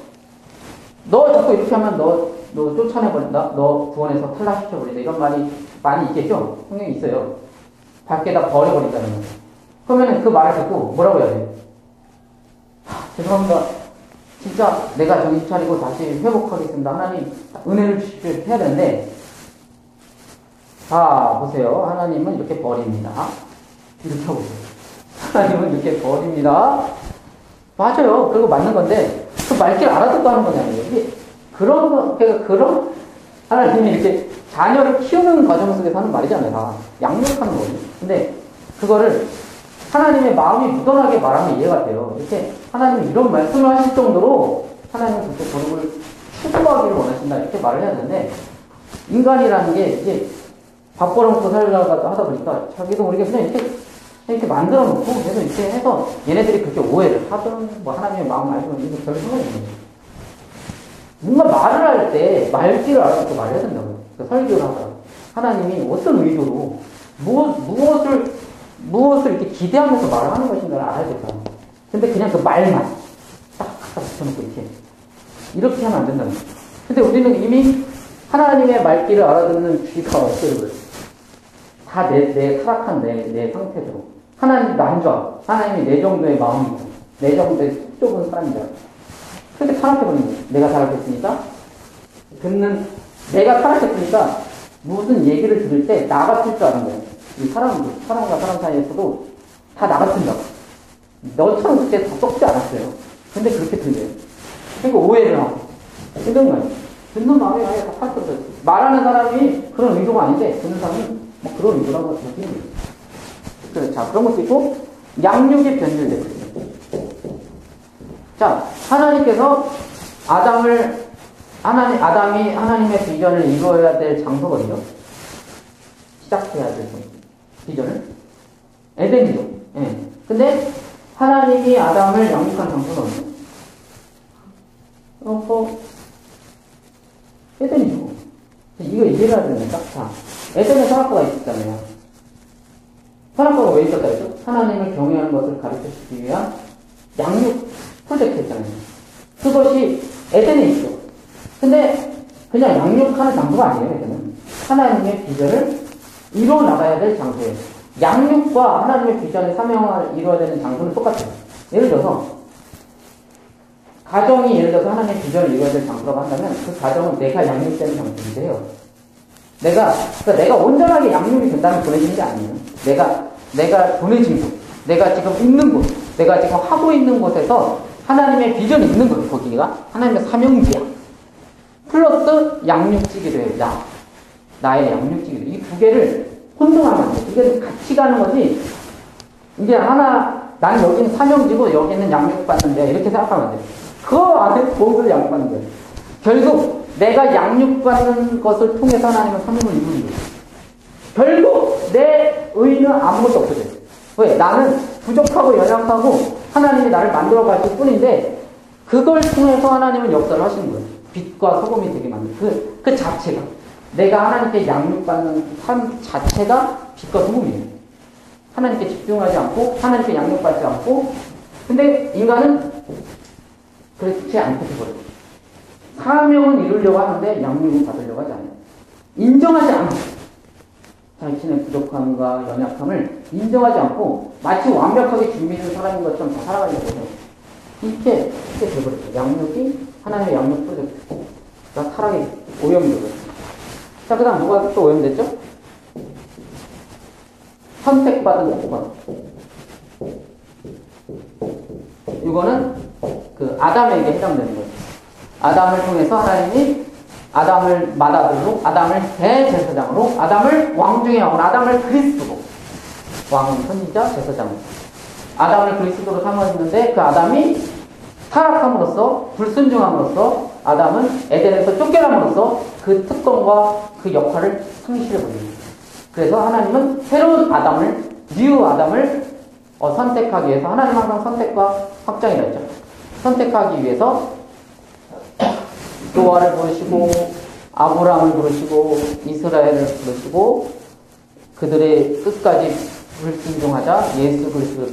너 자꾸 이렇게 하면 너 쫓아내버린다. 너 구원에서 탈락시켜버린다. 이런 말이 많이 있겠죠? 성경에 있어요. 밖에다 버려버린다는 거. 그러면 그 말을 듣고 뭐라고 해야 돼요? 죄송합니다. 진짜 내가 정신 차리고 다시 회복하겠습니다. 하나님 은혜를 주십시오. 해야 되는데 자 보세요. 하나님은 이렇게 버립니다. 이렇게 하고 있어요. 하나님은 이렇게 버립니다. 맞아요. 그거 맞는 건데 그 말귀를 알아듣고 하는 건 아니에요. 이게 그런 하나님이 이렇게 자녀를 키우는 과정 속에서 하는 말이잖아요. 다 양육하는 거죠. 근데 그거를 하나님의 마음이 묻어나게 말하면 이해가 돼요. 이렇게 하나님이 이런 말씀을 하실 정도로 하나님은 그렇게 거룩을 추구하기를 원하신다. 이렇게 말을 해야 되는데 인간이라는 게 이제 밥 벌어먹고 살려고 하다 보니까 자기도 모르게 그냥 이렇게 만들어 놓고 계속 이렇게 해서 얘네들이 그렇게 오해를 하든 뭐 하나님의 마음 알면 이게 별 상관이 없는 거예요. 뭔가 말을 할 때 말귀를 알아듣고 말해야 된다고요. 그러니까 설교를 하더라고요. 하나님이 어떤 의도로 무엇을 이렇게 기대하면서 말을 하는 것인가를 알아야 될까요? 근데 그냥 그 말만 딱 갖다 붙여놓고 이렇게 하면 안 된다는 거예요. 근데 우리는 이미 하나님의 말귀를 알아듣는 귀가 없어요. 다 내 타락한 내 상태대로. 하나님 나 안 좋아. 하나님이 내 정도의 마음이고, 내 정도의 속 좁은 사람이다. 그렇게 타락해버리는 거예요. 내가 타락했으니까. 내가 타락했으니까 무슨 얘기를 들을 때 나 같을 줄 아는 거예요. 이 사람과 사람 사이에서도 다 나 같은다고. 너처럼 그때 다 썩지 않았어요. 근데 그렇게 들려요. 그러니까 오해를 하고. 듣는 거예요. 듣는 마음이 아예 다 타락해버렸어요. 말하는 사람이 그런 의도가 아닌데, 듣는 사람은 뭐 그런 의도라고 느끼는 거예요. 그래서 자, 그런 것도 있고, 양육이 변질되고 있어요. 자, 하나님께서 아담이 하나님의 비전을 이루어야 될 장소거든요. 시작해야 될 비전을. 에덴이죠. 예. 근데 하나님이 아담을 양육한 장소는 에덴이죠. 이거 이해가 됩니까? 자, 에덴에 선악과가 있었잖아요. 선악과가 왜 있었다 했죠? 하나님을 경외하는 것을 가르쳐주기 위한 양육 프로젝트 했잖아요. 그것이 에덴에 있죠. 근데 그냥 양육하는 장소가 아니에요, 에덴은. 하나님의 비전을 이루어 나가야 될 장소예요. 양육과 하나님의 비전의 사명을 이루어야 되는 장소는 똑같아요. 예를 들어서 가정이 예를 들어서 하나님의 비전을 이루어야 될 장소라고 한다면 그 가정은 내가 양육되는 장소인데요. 내가 온전하게 양육이 된다면 보내지는 게 아니에요. 내가 보내진 곳, 내가 지금 있는 곳, 내가 지금 하고 있는 곳에서 하나님의 비전이 있는 거예요. 거기가 하나님의 사명지야. 플러스 양육지기도 해요. 나의 양육지기도. 이 두 개를 혼동하면 안 돼. 이게 같이 가는 거지. 이게 나는 여기는 사명지고 여기는 양육받는 데야. 이렇게 생각하면 안 돼. 그 안에 무엇을 양육받는 거예요. 결국 내가 양육받는 것을 통해서 하나님은 사명을 이루는 거예요. 결국 내 의는 아무것도 없어져요. 왜? 나는 부족하고 연약하고 하나님이 나를 만들어 가실 뿐인데 그걸 통해서 하나님은 역사를 하시는 거예요. 빛과 소금이 되게 만드는 그 자체가. 내가 하나님께 양육받는 삶 자체가 빛과 소금이에요. 하나님께 집중하지 않고 하나님께 양육받지 않고 근데 인간은 그렇지 않게 되거든요. 사명은 이루려고 하는데 양육은 받으려고 하지 않아요. 인정하지 않고 자신의 부족함과 연약함을 인정하지 않고 마치 완벽하게 준비된 사람인 것처럼 다 살아가려고 해요. 이렇게 돼버렸어요. 양육이 하나님의 양육 프로젝트가 타락이 오염이 되거든요. 자, 그 다음 누가 또 오염됐죠? 선택받은 조건. 이거는 그 아담에게 해당되는 거예요. 아담을 통해서 하나님이 아담을 맏아들로, 아담을 대제사장으로, 아담을 왕 중에 왕으로, 아담을 그리스도로, 왕은 선지자, 제사장으로. 아담을 그리스도로 삼았는데 그 아담이 타락함으로써, 불순종함으로써 아담은 에덴에서 쫓겨남으로써 그 특권과 그 역할을 상실해버립니다. 그래서 하나님은 새로운 아담을, 뉴 아담을 선택하기 위해서, 하나님 항상 선택과 확장이라 했죠. 선택하기 위해서 노아를 부르시고 아브라함을 부르시고 이스라엘을 부르시고 그들의 끝까지 불순종하자 예수 그리스도를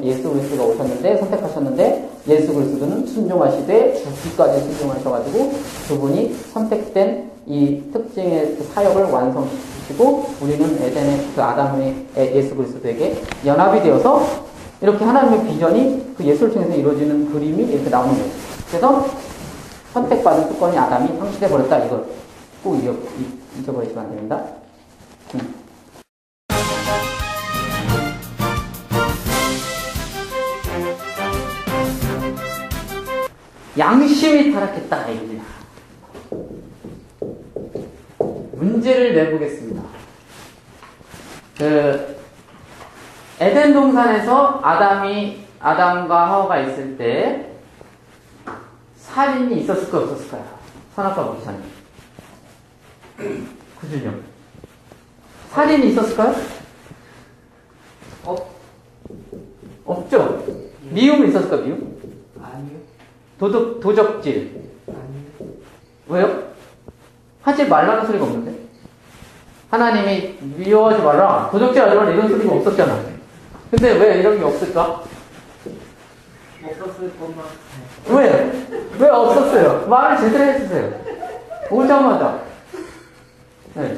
예수 그리스도가 오셨는데, 선택하셨는데, 예수 그리스도는 순종하시되 죽기까지 순종하셔가지고 그분이 선택된 이 특징의 그 사역을 완성시키시고 우리는 에덴의 그 아담의 예수 그리스도에게 연합이 되어서 이렇게 하나님의 비전이 그 예수를 통해서 이루어지는 그림이 이렇게 나오는 거예요. 그래서 선택받은 특권이 아담이 상실해버렸다. 이걸 꼭 잊어버리시면 안 됩니다. 양심이 타락했다. 이겁니다. 문제를 내보겠습니다. 에덴 동산에서 아담과 하와가 있을 때 살인이 있었을까요? 없었을까요? 선악과 먹기 전에. 그죠? 살인이 있었을까요? 없죠? 미움이 있었을까요? 미움? 아니요. 도적질. 아니요. 왜요? 하지 말라는 소리가 없는데? 하나님이 미워하지 말라, 도적질 하지 말라 이런 소리가 없었잖아. 근데 왜 이런 게 없을까? 없었을 것만. 왜 없었어요? 말을 제대로 해주세요. 오자마자. 네.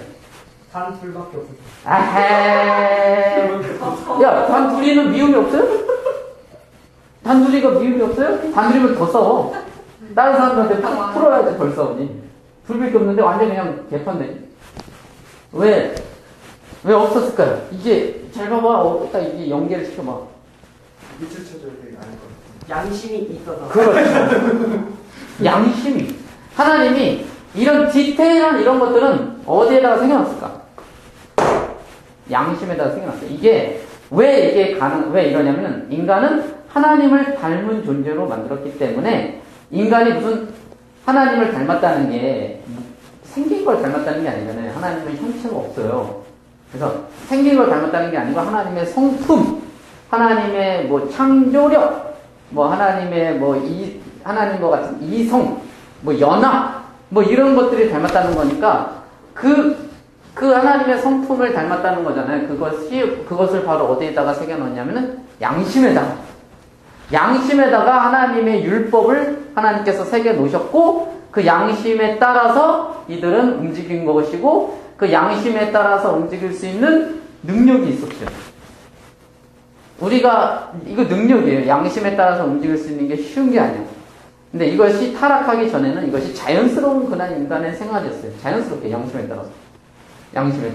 단 둘밖에 없었어요. 아헤. 야, 단둘이는 미움이 없어요? 단둘이가 미움이 없어요? 단둘이면 더 싸워. 다른 사람들한테 팍 풀어야지 덜 싸우니. 둘밖에 없는데 완전 그냥 개판되지. 왜 없었을까요? 이게, 잘 봐봐. 딱 이게 연계를 시켜봐. 밑을 쳐줘야 되게 아닐 것 같아요. 양심이 있어서. 그렇죠. 양심이. 하나님이 이런 디테일한 이런 것들은 어디에다가 새겨놨을까? 양심에다가 새겨놨어요. 이게, 왜 이러냐면은, 인간은 하나님을 닮은 존재로 만들었기 때문에, 인간이 무슨 하나님을 닮았다는 게, 생긴 걸 닮았다는 게 아니잖아요. 하나님은 형체가 없어요. 그래서 생긴 걸 닮았다는 게 아니고, 하나님의 성품, 하나님의 뭐 창조력, 뭐 하나님의 하나님과 같은 이성, 뭐 연합, 뭐 이런 것들이 닮았다는 거니까 그 하나님의 성품을 닮았다는 거잖아요. 그것을 바로 어디에다가 새겨놓냐면은 양심에다가 하나님의 율법을 하나님께서 새겨놓으셨고 그 양심에 따라서 이들은 움직인 것이고 그 양심에 따라서 움직일 수 있는 능력이 있었죠. 우리가 이거 능력이에요. 양심에 따라서 움직일 수 있는 게 쉬운 게 아니에요. 근데 이것이 타락하기 전에는 이것이 자연스러운 그냥 인간의 생활이었어요. 자연스럽게 양심에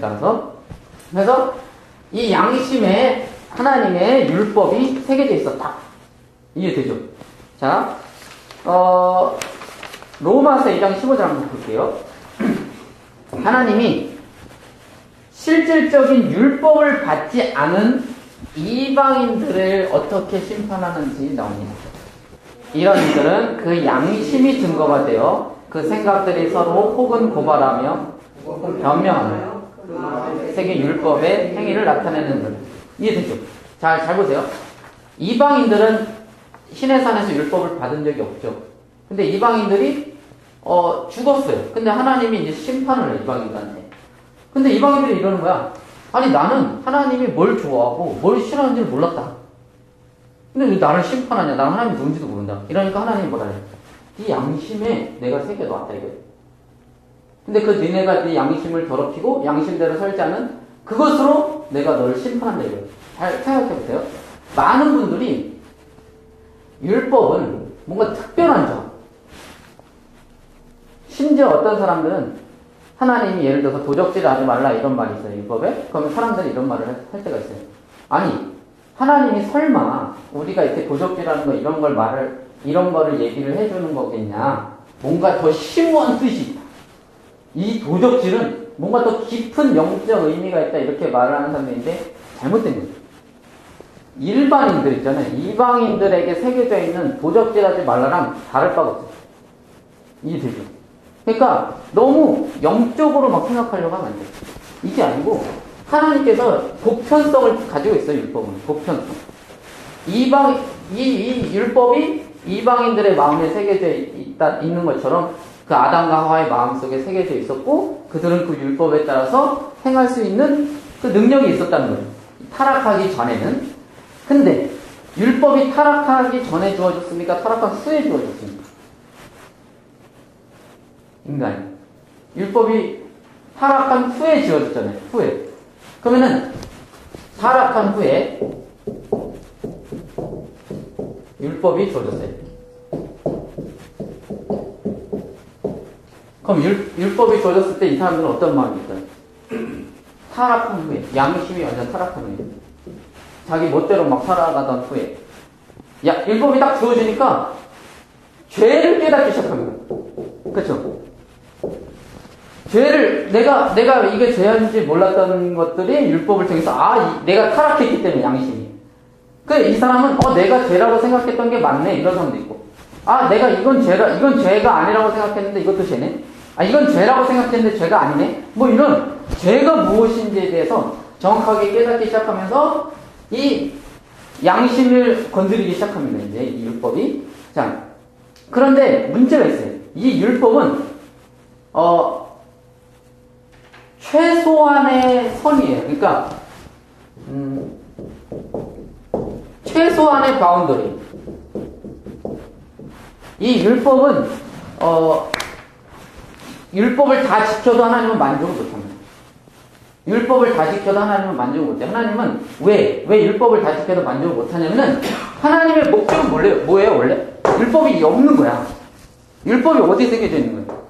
따라서. 그래서 이 양심에 하나님의 율법이 새겨져 있었다. 이해되죠? 자, 로마서 2장 15절 한번 볼게요. 하나님이 실질적인 율법을 받지 않은 이방인들을 어떻게 심판하는지 나옵니다. 이런 이들은 그 양심이 증거가 되어 그 생각들이 서로 혹은 고발하며 혹은 변명하며 세계 율법의 행위를 나타내는 것. 이해되죠? 잘 보세요. 이방인들은 신의 산에서 율법을 받은 적이 없죠. 근데 이방인들이 죽었어요. 근데 하나님이 이제 심판을 해요, 이방인들한테. 근데 이방인들이 이러는 거야. 아니 나는 하나님이 뭘 좋아하고 뭘 싫어하는지를 몰랐다. 근데 왜 나를 심판하냐? 나는 하나님이 누군지도 모른다. 이러니까 하나님이 뭐라 해요? 네 양심에 내가 새겨놓았다 이거예요. 근데 그 니네가 네 양심을 더럽히고 양심대로 살지 않은 그것으로 내가 너를 심판한다 이거예요. 잘 생각해보세요. 많은 분들이 율법은 뭔가 특별한 점, 심지어 어떤 사람들은 하나님이 예를 들어서 도적질 하지 말라 이런 말이 있어요, 율법에. 그러면 사람들이 이런 말을 할 때가 있어요. 아니, 하나님이 설마 우리가 이렇게 도적질하는 거 이런 거를 얘기를 해주는 거겠냐? 뭔가 더 심오한 뜻이 있다. 이 도적질은 뭔가 더 깊은 영적 의미가 있다 이렇게 말을 하는 사람들인데 잘못된 거죠. 일반인들 있잖아요. 이방인들에게 새겨져 있는 도적질하지 말라랑 다를 바가 없어요. 이해되죠? 그러니까 너무 영적으로 막 생각하려고 하면 안 돼. 이게 아니고 하나님께서 보편성을 가지고 있어요. 율법은 보편성. 이 율법이 이방인들의 마음에 새겨져 있는 것처럼 그 아담과 하와의 마음속에 새겨져 있었고 그들은 그 율법에 따라서 행할 수 있는 그 능력이 있었다는 거예요. 타락하기 전에는. 근데 율법이 타락하기 전에 주어졌습니까? 타락한 후에 주어졌습니까? 인간이. 율법이 타락한 후에 지어졌잖아요. 후에. 그러면은 타락한 후에 율법이 주어졌어요. 그럼 율법이 주어졌을 때 이 사람들은 어떤 마음일까요? 타락한 후에. 양심이 완전 타락한 후에. 자기 멋대로 막 살아가던 후에. 율법이 딱 주어지니까 죄를 깨닫기 시작합니다. 그렇죠? 죄를 내가 이게 죄인지 몰랐던 것들이 율법을 통해서 내가 타락했기 때문에 양심이. 이 사람은 내가 죄라고 생각했던 게 맞네 이런 사람도 있고 내가 이건 죄가 아니라고 생각했는데 이것도 죄네. 이건 죄라고 생각했는데 죄가 아니네. 뭐 이런 죄가 무엇인지에 대해서 정확하게 깨닫기 시작하면서 이 양심을 건드리기 시작합니다. 이제 이 율법이. 자, 그런데 문제가 있어요. 이 율법은 최소한의 선이에요. 그러니까 최소한의 바운더리. 이 율법은 율법을 다 지켜도 하나님은 만족을 못합니다. 율법을 다 지켜도 하나님은 만족을 못해요. 하나님은 왜 율법을 다 지켜도 만족을 못하냐면은 하나님의 목적은 뭐예요 원래? 율법이 없는 거야. 율법이 어디에 새겨져 있는 거예요?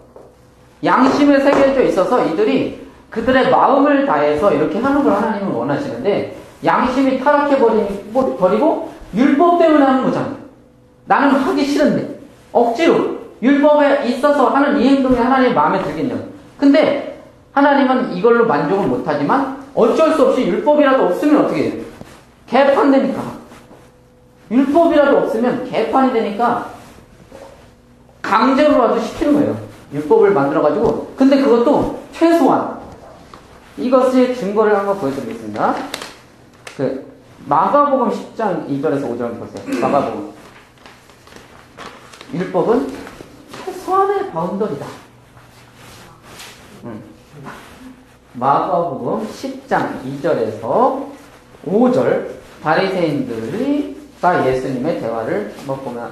양심에 새겨져 있어서 이들이 그들의 마음을 다해서 이렇게 하는 걸 하나님은 원하시는데 양심이 타락해버리고 율법 때문에 하는 거잖아. 나는 하기 싫은데 억지로 율법에 있어서 하는 이 행동이 하나님의 마음에 들겠냐고. 근데 하나님은 이걸로 만족을 못하지만 어쩔 수 없이 율법이라도 없으면 어떻게 해요? 개판 되니까. 율법이라도 없으면 개판이 되니까 강제로라도 시키는 거예요. 율법을 만들어가지고. 근데 그것도 최소한. 이것의 증거를 한번 보여드리겠습니다. 마가복음 10장 2절에서 5절 보세요. 마가복음. 율법은 최소한의 바운더리다. 마가복음 10장 2절에서 5절 바리새인들과 예수님의 대화를 한번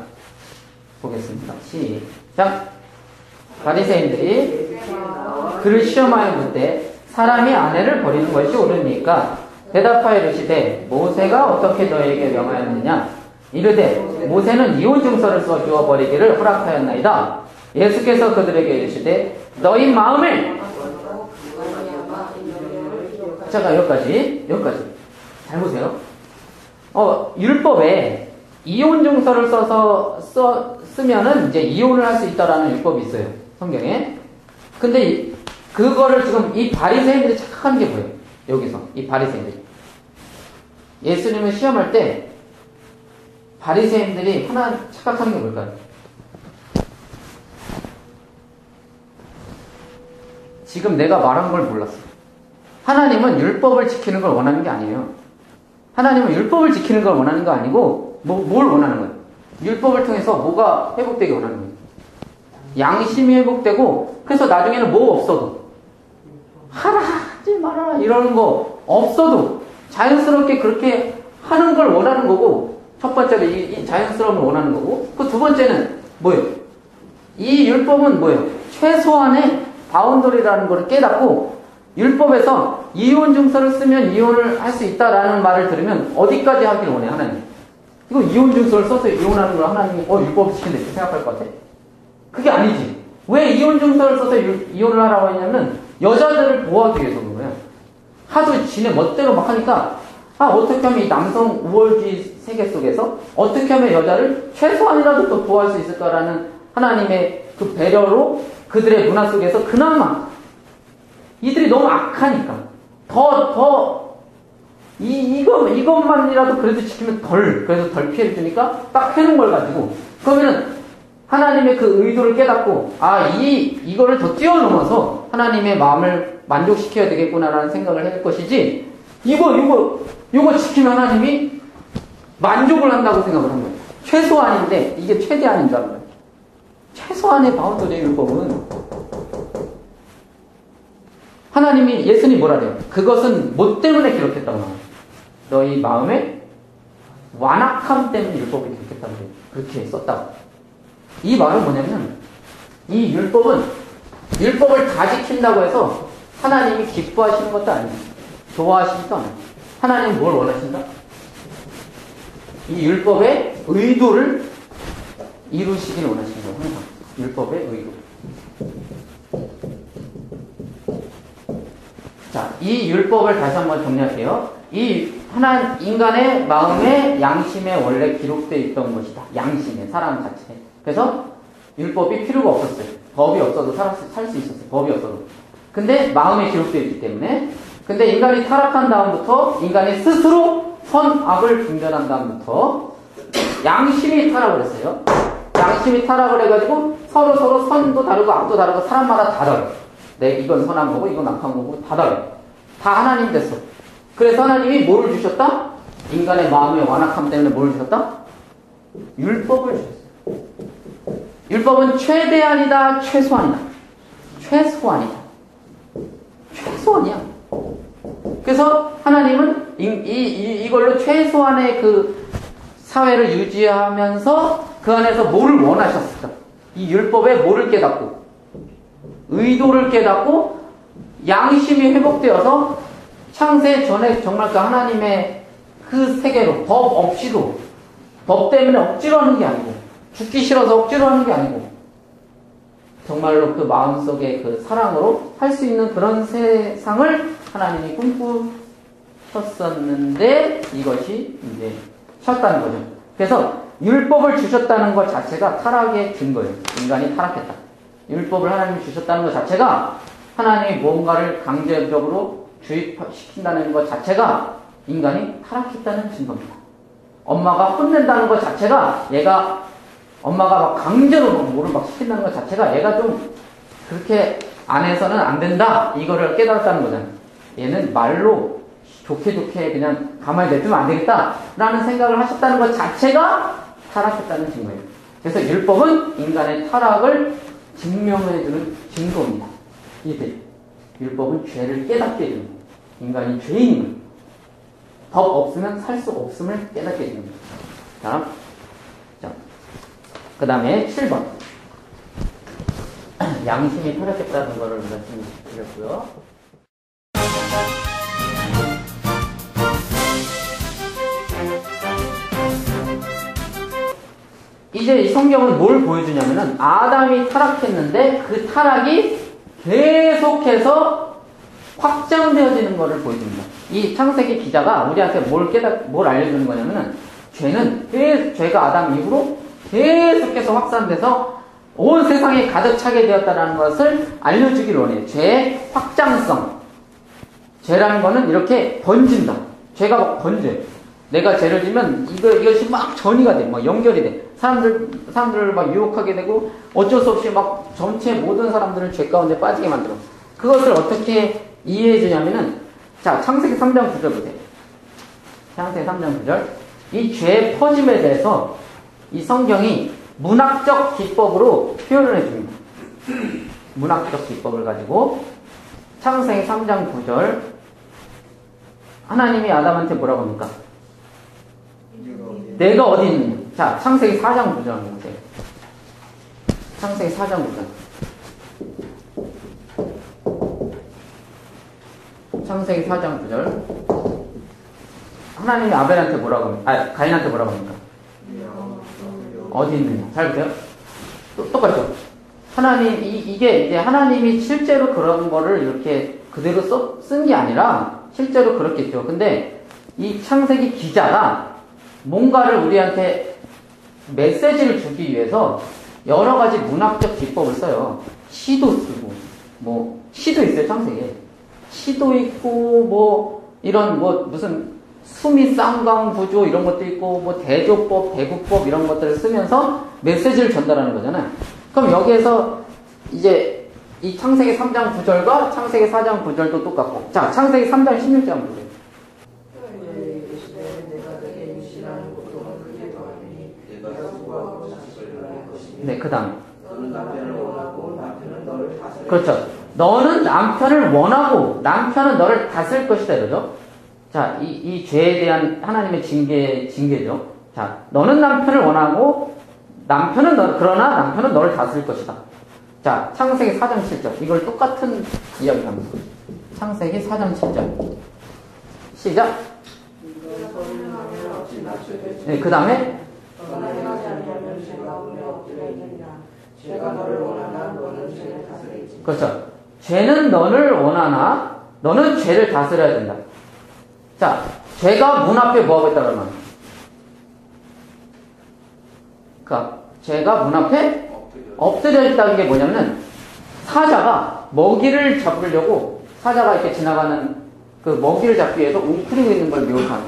보겠습니다. 시작. 바리새인들이 그를 시험하여 묻되 사람이 아내를 버리는 것이 옳으니까 대답하여 이르시되 모세가 어떻게 너에게 명하였느냐 이르되 모세는 이혼 증서를 써 주어 버리기를 허락하였나이다. 예수께서 그들에게 이르시되 너희 마음을 잠깐 여기까지 잘 보세요. 율법에 이혼 증서를 쓰면은 이제 이혼을 할 수 있다라는 율법이 있어요. 성경에. 근데 그거를 지금 이 바리새인들이 착각하는 게 뭐예요? 여기서 이 바리새인들이 예수님을 시험할 때 바리새인들이 하나 착각하는 게 뭘까요? 지금 내가 말한 걸 몰랐어. 하나님은 율법을 지키는 걸 원하는 게 아니에요. 하나님은 율법을 지키는 걸 원하는 거 아니고 뭘 원하는 거예요? 율법을 통해서 뭐가 회복되게 원하는 거예요? 양심이 회복되고 그래서 나중에는 뭐 없어도 하라 하지 마라 이러는 거 없어도 자연스럽게 그렇게 하는 걸 원하는 거고 첫 번째로 이 자연스러움을 원하는 거고 그 두 번째는 뭐예요? 이 율법은 뭐예요? 최소한의 바운더리라는 걸 깨닫고 율법에서 이혼 증서를 쓰면 이혼을 할 수 있다라는 말을 들으면 어디까지 하길 원해 하나님? 이거 이혼 증서를 써서 이혼하는 걸 하나님이 율법 지킨다 이렇게 생각할 것 같아? 그게 아니지. 왜 이혼 증서를 써서 이혼을 하라고 했냐면 여자들을 보호하기 위해서 그런 거야. 하도 지네 멋대로 막 하니까 어떻게 하면 이 남성 우월주의 세계 속에서 어떻게 하면 여자를 최소한이라도 또 보호할 수 있을까라는 하나님의 그 배려로 그들의 문화 속에서 그나마 이들이 너무 악하니까 이것만이라도 그래도 지키면 그래서 덜 피해를 주니까 딱 해놓은 걸 가지고 그러면은 하나님의 그 의도를 깨닫고, 이거를 더 뛰어넘어서 하나님의 마음을 만족시켜야 되겠구나라는 생각을 할 것이지, 이거 지키면 하나님이 만족을 한다고 생각을 한 거예요. 최소한인데, 이게 최대한인 줄 알아요. 최소한의 바운더리의 율법은, 하나님이, 예수님 뭐라 그래요? 그것은 뭐 때문에 기록했다고 나와요? 너희 마음의 완악함 때문에 율법을 기록했다고 그래요. 그렇게 썼다고. 이 말은 뭐냐면, 이 율법을 다 지킨다고 해서 하나님이 기뻐하시는 것도 아니에요. 좋아하시지도 않아요. 하나님은 뭘 원하신다? 이 율법의 의도를 이루시길 원하시는 거예요. 항상. 율법의 의도. 자, 이 율법을 다시 한번 정리할게요. 인간의 마음의 양심에 원래 기록되어 있던 것이다. 양심에, 사람 자체. 그래서 율법이 필요가 없었어요. 법이 없어도 살 수 있었어요. 법이 없어도. 근데 마음에 기록되어 있기 때문에. 근데 인간이 타락한 다음부터 인간이 스스로 선악을 분별한 다음부터 양심이 타락을 했어요. 양심이 타락을 해가지고 서로 선도 다르고 악도 다르고 사람마다 다 다르고. 이건 선한 거고 이건 악한 거고 다 다르고. 다 하나님 됐어. 그래서 하나님이 뭐를 주셨다? 인간의 마음의 완악함 때문에 뭐를 주셨다? 율법을 주셨어요. 율법은 최대한이다, 최소한이다. 최소한이다. 최소한이야. 그래서 하나님은 이걸로 최소한의 그 사회를 유지하면서 그 안에서 뭐를 원하셨을까? 이 율법에 뭐를 깨닫고, 의도를 깨닫고, 양심이 회복되어서 창세 전에 정말 그 하나님의 그 세계로 법 없이도, 법 때문에 억지로 하는 게 아니고, 죽기 싫어서 억지로 하는 게 아니고, 정말로 그 마음속에 그 사랑으로 할 수 있는 그런 세상을 하나님이 꿈꾸셨었는데 이것이 이제 쉬었다는 거죠. 그래서 율법을 주셨다는 것 자체가 타락의 증거예요. 인간이 타락했다. 율법을 하나님이 주셨다는 것 자체가 하나님이 뭔가를 강제적으로 주입시킨다는 것 자체가 인간이 타락했다는 증거입니다. 엄마가 혼낸다는 것 자체가 엄마가 막 강제로 뭐를 막 시킨다는 것 자체가 얘가 좀 그렇게 안에서는 안 된다. 이거를 깨달았다는 거잖아요. 얘는 말로 좋게 그냥 가만히 냅두면 안 되겠다. 라는 생각을 하셨다는 것 자체가 타락했다는 증거예요. 그래서 율법은 인간의 타락을 증명해주는 증거입니다. 이해돼요? 율법은 죄를 깨닫게 해주는 거예요. 인간이 죄인인 거예요. 법 없으면 살 수 없음을 깨닫게 해주는 거예요. 자, 그 다음에 7번. 양심이 타락했다는 것을 말씀드렸고요. 이제 이 성경은 뭘 보여주냐면은 아담이 타락했는데 그 타락이 계속해서 확장되어지는 것을 보여줍니다. 이 창세기 기자가 우리한테 뭘 알려주는 거냐면은 죄가 아담 이후로 계속해서 확산돼서 온 세상에 가득 차게 되었다는 것을 알려주기를 원해요. 죄의 확장성. 죄라는 거는 이렇게 번진다. 죄가 막 번져요. 내가 죄를 지면 이것이 막 전이가 돼. 막 연결이 돼. 사람들을 막 유혹하게 되고 어쩔 수 없이 막 전체 모든 사람들을 죄 가운데 빠지게 만들어. 그것을 어떻게 이해해 주냐면은 자, 창세기 3장 9절 보세요. 창세기 3장 9절. 이 죄의 퍼짐에 대해서 이 성경이 문학적 기법으로 표현을 해줍니다. 문학적 기법을 가지고 창세기 3장 9절 하나님이 아담한테 뭐라고 합니까? 내가 어디 있느냐? 자, 창세기 4장 9절 한번 보세요. 창세기 4장 9절. 창세기 4장 9절. 하나님이 아벨한테 뭐라고 합니까? 가인한테 뭐라고 합니까? 어디 있느냐? 잘 보세요. 똑같죠? 이게 이제 하나님이 실제로 그런 거를 이렇게 그대로 쓴 게 아니라 실제로 그렇겠죠. 근데 이 창세기 기자가 뭔가를 우리한테 메시지를 주기 위해서 여러 가지 문학적 기법을 써요. 시도 쓰고, 시도 있어요, 창세기에. 시도 있고, 이런 무슨 수미 쌍방 구조 이런 것도 있고 뭐 대조법, 대구법 이런 것들을 쓰면서 메시지를 전달하는 거잖아요. 그럼 여기에서 이제 이 창세기 3장 9절과 창세기 4장 9절도 똑같고, 자, 창세기 3장 16장 보세요. 네, 그 다음에. 그렇죠. 너는 남편을 원하고 남편은 너를 다스릴 것이다, 이러죠. 자, 이 죄에 대한 하나님의 징계죠. 자, 너는 남편을 원하고 그러나 남편은 너를 다스릴 것이다. 자, 창세기 4장 7절. 이걸 똑같은 이야기 합니다. 창세기 4장 7절. 시작. 네, 그 다음에. 그렇죠. 죄는 너를 원하나 너는 죄를 다스려야 된다. 자, 죄가 문 앞에 뭐하고 있다 그러면? 그러니까 죄가 문 앞에 엎드려 있다는 게 뭐냐면 사자가 먹이를 잡으려고 사자가 이렇게 지나가는 그 먹이를 잡기 위해서 웅크리고 있는 걸 묘사하는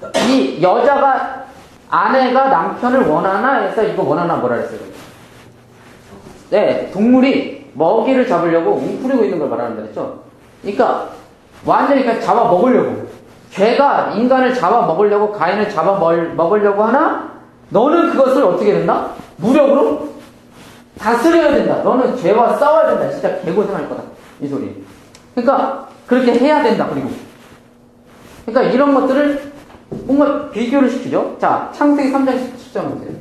거예요. 이 여자가 아내가 남편을 원하나 해서 이거 원하나 뭐라 그랬어요? 네, 동물이 먹이를 잡으려고 웅크리고 있는 걸 말하는 거랬죠. 그러니까 완전히 그냥 잡아 먹으려고. 죄가 인간을 잡아 먹으려고 가인을 잡아 먹으려고 하나 너는 그것을 어떻게 된다? 무력으로 다스려야 된다. 너는 죄와 싸워야 된다. 진짜 개고생할 거다. 이 소리. 그러니까 그렇게 해야 된다. 그러니까 이런 것들을 뭔가 비교를 시키죠. 자, 창세기 3장 17절 보세요.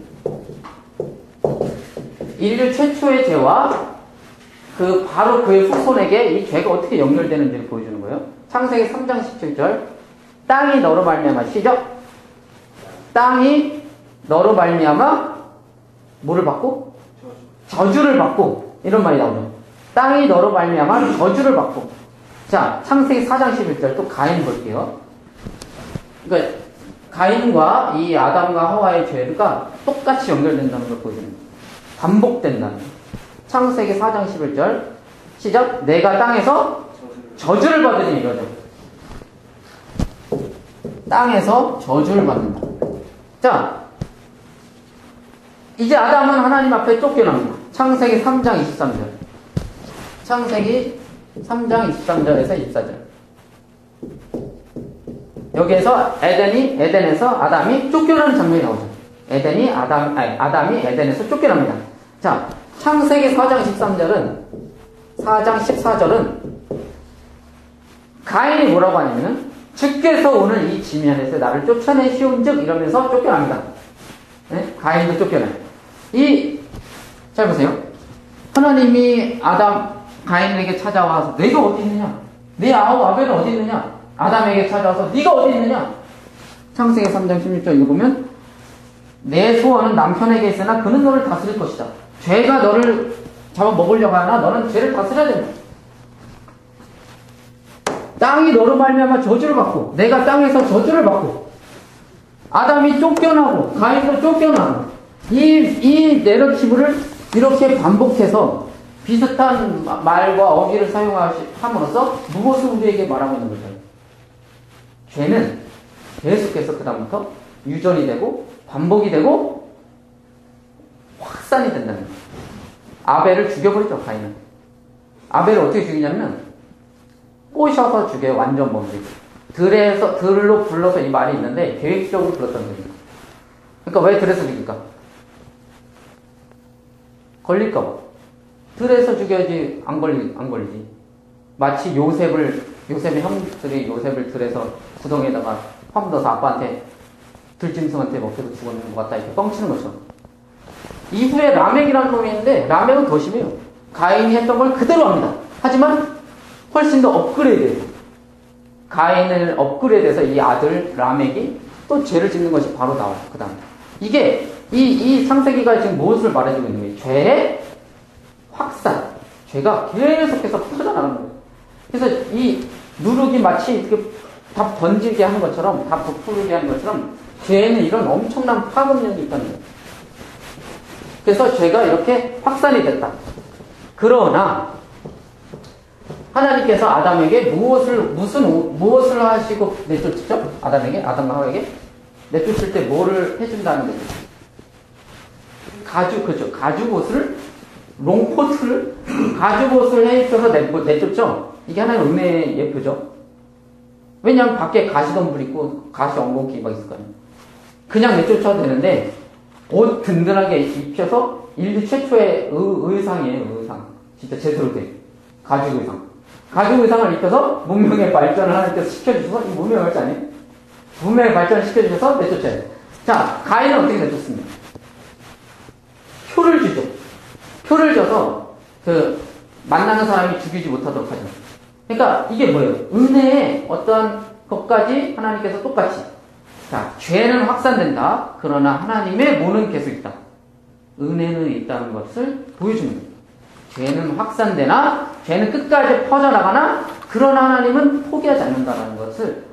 인류 최초의 죄와 바로 그의 후손에게 이 죄가 어떻게 연결되는지를 보여주는 거예요. 창세기 3장 17절. 땅이 너로 말미암아, 시작. 땅이 너로 말미암아 뭐를 받고? 저주를 받고. 이런 말이 나오죠. 땅이 너로 말미암아 저주를 받고. 자, 창세기 4장 11절 또 가인 볼게요. 그러니까 가인과 이 아담과 하와의 죄가 똑같이 연결된다는 걸 보여주는 거예요. 반복된다는 거예요. 창세기 4장 11절 시작. 내가 땅에서 저주를 받으니 이거죠. 땅에서 저주를 받는다. 자, 이제 아담은 하나님 앞에 쫓겨납니다. 창세기 3장 23절. 창세기 3장 23절에서 24절. 여기에서 에덴에서 아담이 쫓겨나는 장면이 나오죠. 아담이 에덴에서 쫓겨납니다. 자, 창세기 4장 14절은 가인이 뭐라고 하냐면은 주께서 오늘 이 지면에서 나를 쫓아내시온즉 이러면서 쫓겨납니다. 네? 가인도 쫓겨나요. 잘 보세요. 하나님이 가인에게 찾아와서 내가 어디 있느냐? 내 아우 아벨은 어디 있느냐? 아담에게 찾아와서 네가 어디 있느냐? 창세기 3장 16절 읽어보면 내 소원은 남편에게 있으나 그는 너를 다스릴 것이다. 죄가 너를 잡아먹으려고 하나 너는 죄를 다스려야 된다. 땅이 너로 말미암아 저주를 받고 내가 땅에서 저주를 받고 아담이 쫓겨나고 가인도 쫓겨나고 이 내러티브를 이렇게 반복해서 비슷한 말과 어휘를 사용함으로써 무엇을 우리에게 말하고 있는 거죠? 죄는 계속해서 그 다음부터 유전이 되고 반복이 되고 확산이 된다는 거예요. 아벨을 죽여버리죠. 가인은. 아벨을 어떻게 죽이냐면 꼬셔서 죽여요. 완전 범죄. 들로 불러서 이 말이 있는데 계획적으로 불렀다는 거죠. 그러니까 왜 들에서 죽일까? 걸릴까 봐. 들에서 죽여야지 안 걸리지. 마치 요셉의 형들이 요셉을 들에서 구덩이에다가 화 묻어서 아빠한테 들짐승한테 먹혀서 죽었는 것 같다 이렇게 뻥치는 것처럼. 이후에 라멕이라는 놈이 있는데 라멕은 더 심해요. 가인이 했던 걸 그대로 합니다. 하지만 훨씬 더 업그레이드해요. 가인을 업그레이드해서 이 아들 라멕이 또 죄를 짓는 것이 바로 나와요. 그 다음에 이게 이 창세기가 지금 무엇을 말해주고 있는 거예요? 죄의 확산. 죄가 계속해서 퍼져나가는 거예요. 그래서 이 누룩이 마치 이렇게 다 번지게 하는 것처럼, 다 부풀게 하는 것처럼 죄에는 이런 엄청난 파급력이 있다는 거예요. 그래서 죄가 이렇게 확산이 됐다. 그러나 하나님께서 아담에게 무엇을 하시고 내쫓죠? 아담과 하와에게 내쫓을 때 뭐를 해준다는 거죠? 그렇죠. 가죽옷을, 롱코트를, 가죽옷을 해입혀서 내쫓죠? 이게 하나의 은혜의 예표죠? 왜냐하면 밖에 가시덤불 있고, 가시 엉겅퀴 막 있을 거 아니에요. 그냥 내쫓아도 되는데, 옷 든든하게 입혀서 인류 최초의 의상이에요, 의상. 진짜 제대로 된. 가죽 의상. 가죽 의상을 입혀서 문명의 발전을 하나님께서 시켜주셔서, 이 문명의 발전 아니에요? 문명의 발전을 시켜주셔서 내쫓아요. 자, 가인은 어떻게 내쫓습니까? 표를 주죠. 표를 줘서, 만나는 사람이 죽이지 못하도록 하죠. 그러니까 이게 뭐예요? 은혜의 어떤 것까지 하나님께서 똑같이. 자, 죄는 확산된다. 그러나 하나님의 모는 계속 있다. 은혜는 있다는 것을 보여주는 거예요. 죄는 확산되나, 죄는 끝까지 퍼져나가나, 그러나 하나님은 포기하지 않는다는 것을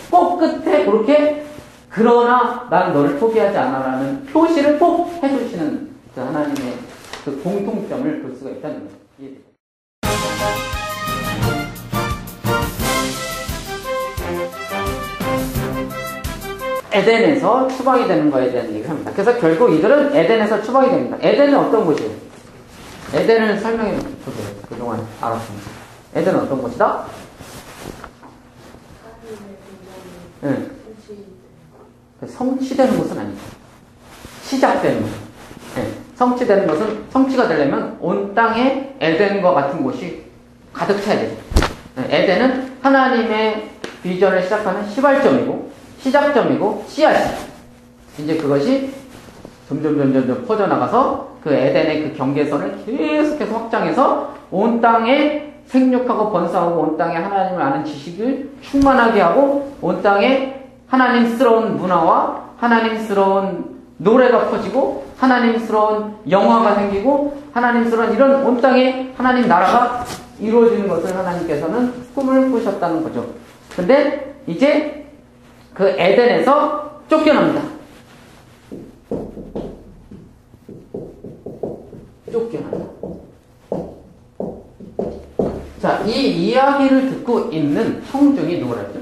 꼭 끝에 그렇게, 그러나 난 너를 포기하지 않아라는 표시를 꼭 해주시는 그 하나님의 그 공통점을 볼 수가 있다는 거예요. 이해되죠? 에덴에서 추방이 되는 거에 대한 얘기를 합니다. 그래서 결국 이들은 에덴에서 추방이 됩니다. 에덴은 어떤 곳이에요? 에덴을 설명해 보세요. 그동안 알았습니다. 에덴은 어떤 곳이다? 네. 성취되는 곳은 아니죠. 시작되는 곳. 네. 성취되는 것은, 성취가 되려면 온 땅에 에덴과 같은 곳이 가득 차야 되죠. 네. 에덴은 하나님의 비전을 시작하는 시작점이고 씨앗이. 이제 그것이 점점 퍼져나가서 그 에덴의 그 경계선을 계속해서 확장해서 온 땅에 생육하고 번성하고 온 땅에 하나님을 아는 지식을 충만하게 하고 온 땅에 하나님스러운 문화와 하나님스러운 노래가 퍼지고 하나님스러운 영화가 생기고 하나님스러운 이런 온 땅에 하나님 나라가 이루어지는 것을 하나님께서는 꿈을 꾸셨다는 거죠. 근데 이제 그 에덴에서 쫓겨납니다. 자, 이 이야기를 듣고 있는 청중이 누구라죠?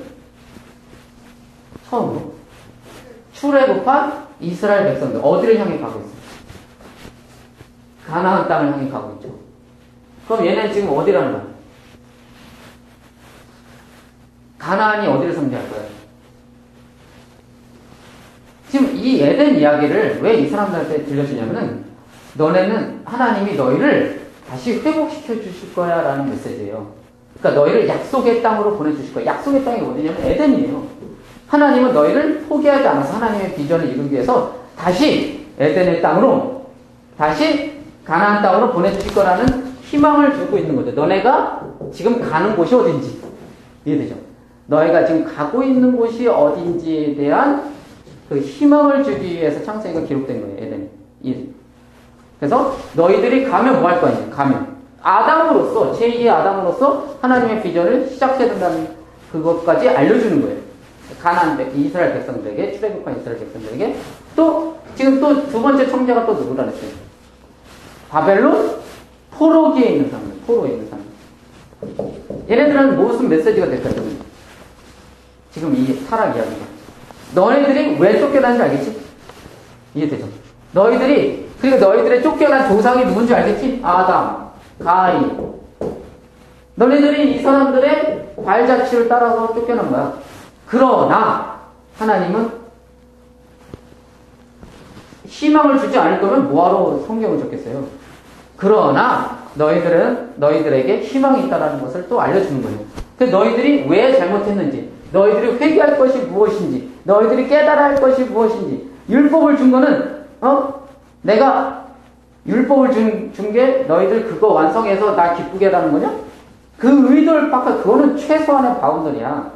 처음으로 출애굽한 이스라엘 백성들 어디를 향해 가고 있어요? 가나안 땅을 향해 가고 있죠. 그럼 얘네는 지금 어디라는 거야? 가나안이 어디를 상징할 거야? 지금 이 에덴 이야기를 왜 이 사람들한테 들려주냐면은 너네는 하나님이 너희를 다시 회복시켜 주실 거야 라는 메시지예요. 그러니까 너희를 약속의 땅으로 보내주실 거야. 약속의 땅이 어디냐면 에덴이에요. 하나님은 너희를 포기하지 않아서 하나님의 비전을 이루기 위해서 다시 에덴의 땅으로, 다시 가나안 땅으로 보내주실 거라는 희망을 주고 있는 거죠. 너네가 지금 가는 곳이 어딘지 이해되죠? 너희가 지금 가고 있는 곳이 어딘지에 대한 그 희망을 주기 위해서 창세기가 기록된 거예요. 에덴이. 그래서 너희들이 가면 뭐 할 거냐? 가면 아담으로서, 제2의 아담으로서 하나님의 비전을 시작해야 된다는 그것까지 알려주는 거예요. 가나안 이스라엘 백성들에게, 출애굽한 이스라엘 백성들에게. 또 지금 또 두 번째 청자가 또 누구라 그랬어요? 바벨론 포로기에 있는 사람들, 포로에 있는 사람들. 얘네들은 무슨 메시지가 될까요? 지금 이 타락 이야기가. 너희들이 왜 쫓겨나는지 알겠지? 이해되죠? 그리고 너희들의 쫓겨난 조상이 누군지 알겠지? 아담, 가인. 너희들이 이 사람들의 발자취를 따라서 쫓겨난 거야. 그러나 하나님은 희망을 주지 않을 거면 뭐하러 성경을 적겠어요? 그러나 너희들에게 희망이 있다는 것을 또 알려주는 거예요. 그래서 너희들이 왜 잘못했는지, 너희들이 회개할 것이 무엇인지, 너희들이 깨달아야 할 것이 무엇인지, 율법을 준 거는 내가 율법을 준 게 너희들 그거 완성해서 나 기쁘게 하라는 거냐? 그 의도를 그거는 최소한의 바운더리야.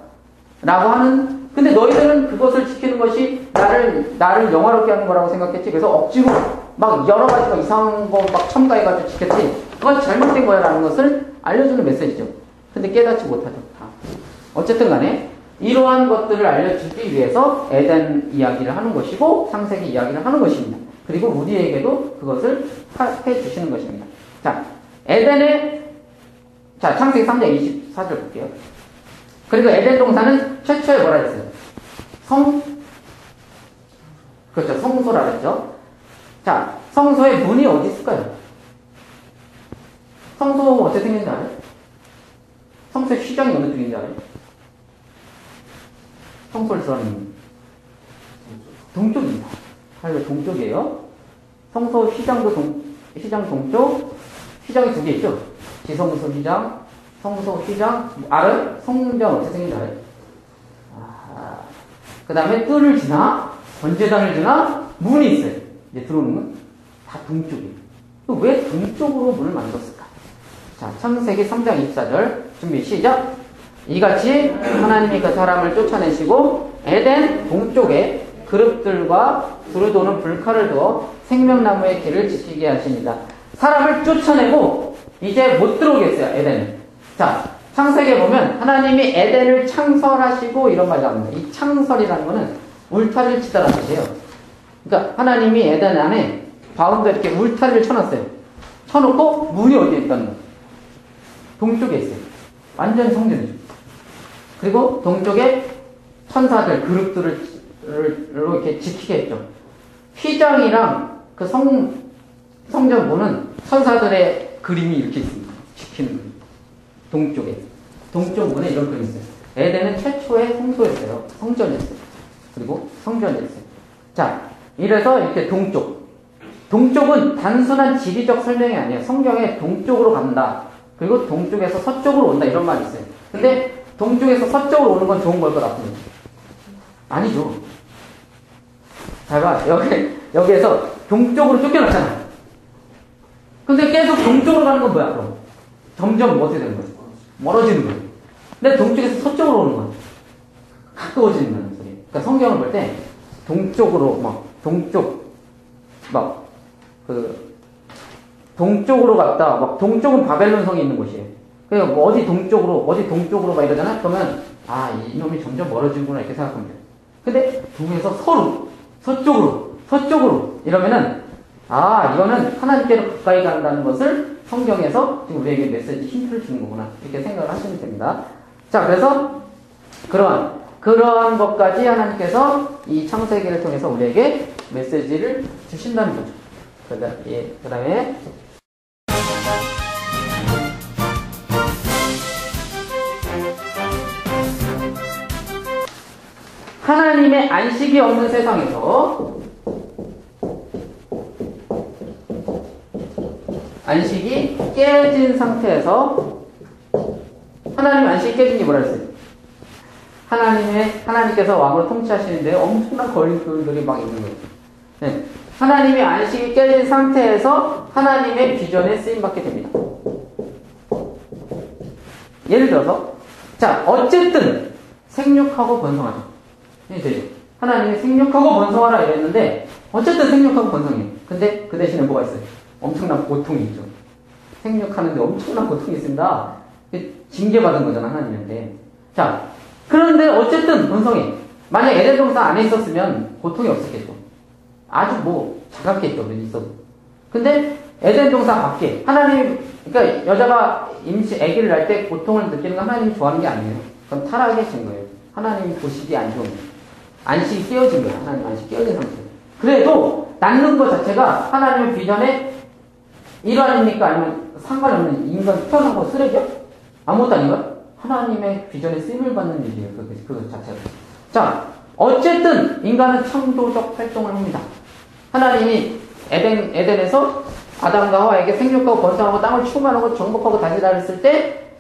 라고 하는, 근데 너희들은 그것을 지키는 것이 나를 영화롭게 하는 거라고 생각했지. 그래서 억지로 막 여러 가지 막 이상한 거 막 첨가해가지고 지켰지. 그건 잘못된 거야. 라는 것을 알려주는 메시지죠. 근데 깨닫지 못하죠. 다. 어쨌든 간에 이러한 것들을 알려주기 위해서 에덴 이야기를 하는 것이고 창세기 이야기를 하는 것입니다. 그리고 우리에게도 그것을 해주시는 것입니다. 자, 에덴의 자, 창세기 3장 24절 볼게요. 그리고 에덴 동산은 최초에 뭐라 했어요? 그렇죠. 성소라 그랬죠. 자, 성소에 문이 어디 있을까요? 성소 어떻게 생긴지 알아요? 성소의 휘장이 어느 쪽인지 알아요? 성소를 들어가는 동쪽입니다. 하여 동쪽이에요. 성소 휘장도 휘장 동쪽, 휘장이 두 개 있죠. 지성소 휘장, 성소 휘장, 알아요? 성전 어떻게 생긴지 알아요? 그 다음에 뜰을 지나, 번제단을 지나, 문이 있어요. 이제 들어오는 문? 다 동쪽이에요. 왜 동쪽으로 문을 만들었을까? 자, 창세기 3장 24절, 준비, 시작! 이같이 하나님이 그 사람을 쫓아내시고, 에덴 동쪽에 그룹들과 두루 도는 불칼을 두어 생명나무의 길을 지키게 하십니다. 사람을 쫓아내고, 이제 못 들어오게 했어요, 에덴을. 자, 창세기에 보면 하나님이 에덴을 창설하시고 이런 말이 나옵니다. 이 창설이라는 거는 울타리를 치다라는 뜻이에요. 그러니까 하나님이 에덴 안에 바운드에 이렇게 울타리를 쳐놨어요. 쳐놓고 문이 어디에 있다는 거예요? 동쪽에 있어요. 완전 성전이죠. 그리고 동쪽에 천사들, 그룹들을 이렇게 지키게 했죠. 휘장이랑 그 성전 문은 천사들의 그림이 이렇게 있습니다. 지키는 그림. 동쪽에. 동쪽 문에 이런 그림이 있어요. 에덴은 최초의 성소였어요. 성전이었어요. 그리고 성전이었어요. 자, 이래서 이렇게 동쪽. 동쪽은 단순한 지리적 설명이 아니에요. 성경에 동쪽으로 간다. 그리고 동쪽에서 서쪽으로 온다. 이런 말이 있어요. 근데 동쪽에서 서쪽으로 오는 건 좋은 걸까 나쁜 거죠? 아니죠. 잘 봐. 여기에서 동쪽으로 쫓겨났잖아. 근데 계속 동쪽으로 가는 건 뭐야, 그럼? 점점 어떻게 되는 거야? 멀어지는 거예요. 근데 동쪽에서 서쪽으로 오는 거야. 가까워지는 소리. 그러니까 성경을 볼 때 동쪽으로 동쪽으로 갔다. 동쪽은 바벨론 성이 있는 곳이에요. 그러니까 어디 동쪽으로 막 이러잖아. 그러면 이놈이 점점 멀어지는구나 이렇게 생각하면 돼요. 근데 동에서 서쪽으로 이러면은 이거는 하나님께로 가까이 간다는 것을 성경에서 지금 우리에게 메시지 힌트를 주는 거구나. 이렇게 생각을 하시면 됩니다. 자, 그래서 그러한 것까지 하나님께서 이 창세기를 통해서 우리에게 메시지를 주신다는 거죠. 그 다음에 하나님의 안식이 없는 세상에서 안식이 깨진 상태에서 하나님 안식이 깨진 게 뭐라 했어요? 하나님께서 왕으로 통치하시는데 엄청난 걸림돌들이 막 있는 거예요. 네. 하나님의 안식이 깨진 상태에서 하나님의 비전에 쓰임받게 됩니다. 예를 들어서 어쨌든 생육하고 번성하죠. 이제 하나님이 생육하고 번성하라 이랬는데 어쨌든 생육하고 번성해요. 근데 그 대신에 뭐가 있어요? 엄청난 고통이 있죠. 생육하는데 엄청난 고통이 있습니다. 징계받은 거잖아, 하나님한테. 자, 그런데 어쨌든 번성해. 만약 에덴 동산 안에 있었으면 고통이 없었겠죠. 아주 작았겠죠, 있어도. 근데 에덴 동산 밖에 그러니까 여자가 아기를 낳을 때 고통을 느끼는 건 하나님이 좋아하는 게 아니에요. 그건 타락의 증거예요. 하나님이 보시기 안 좋은 거예요. 안식이 깨어진 거예요. 하나님 안식이 깨어진 상태예요. 그래도 낳는 것 자체가 하나님의 비전의 일환입니까? 아니면 상관없는 인간 태어나고 쓰레기야? 아무것도 아닌가요? 하나님의 비전에 쓰임을 받는 일이에요. 그 자체가. 자, 어쨌든 인간은 창조적 활동을 합니다. 하나님이 에덴에서 아담과 하와에게 생육하고 번성하고 땅을 충만하고 정복하고 다니라 했을 때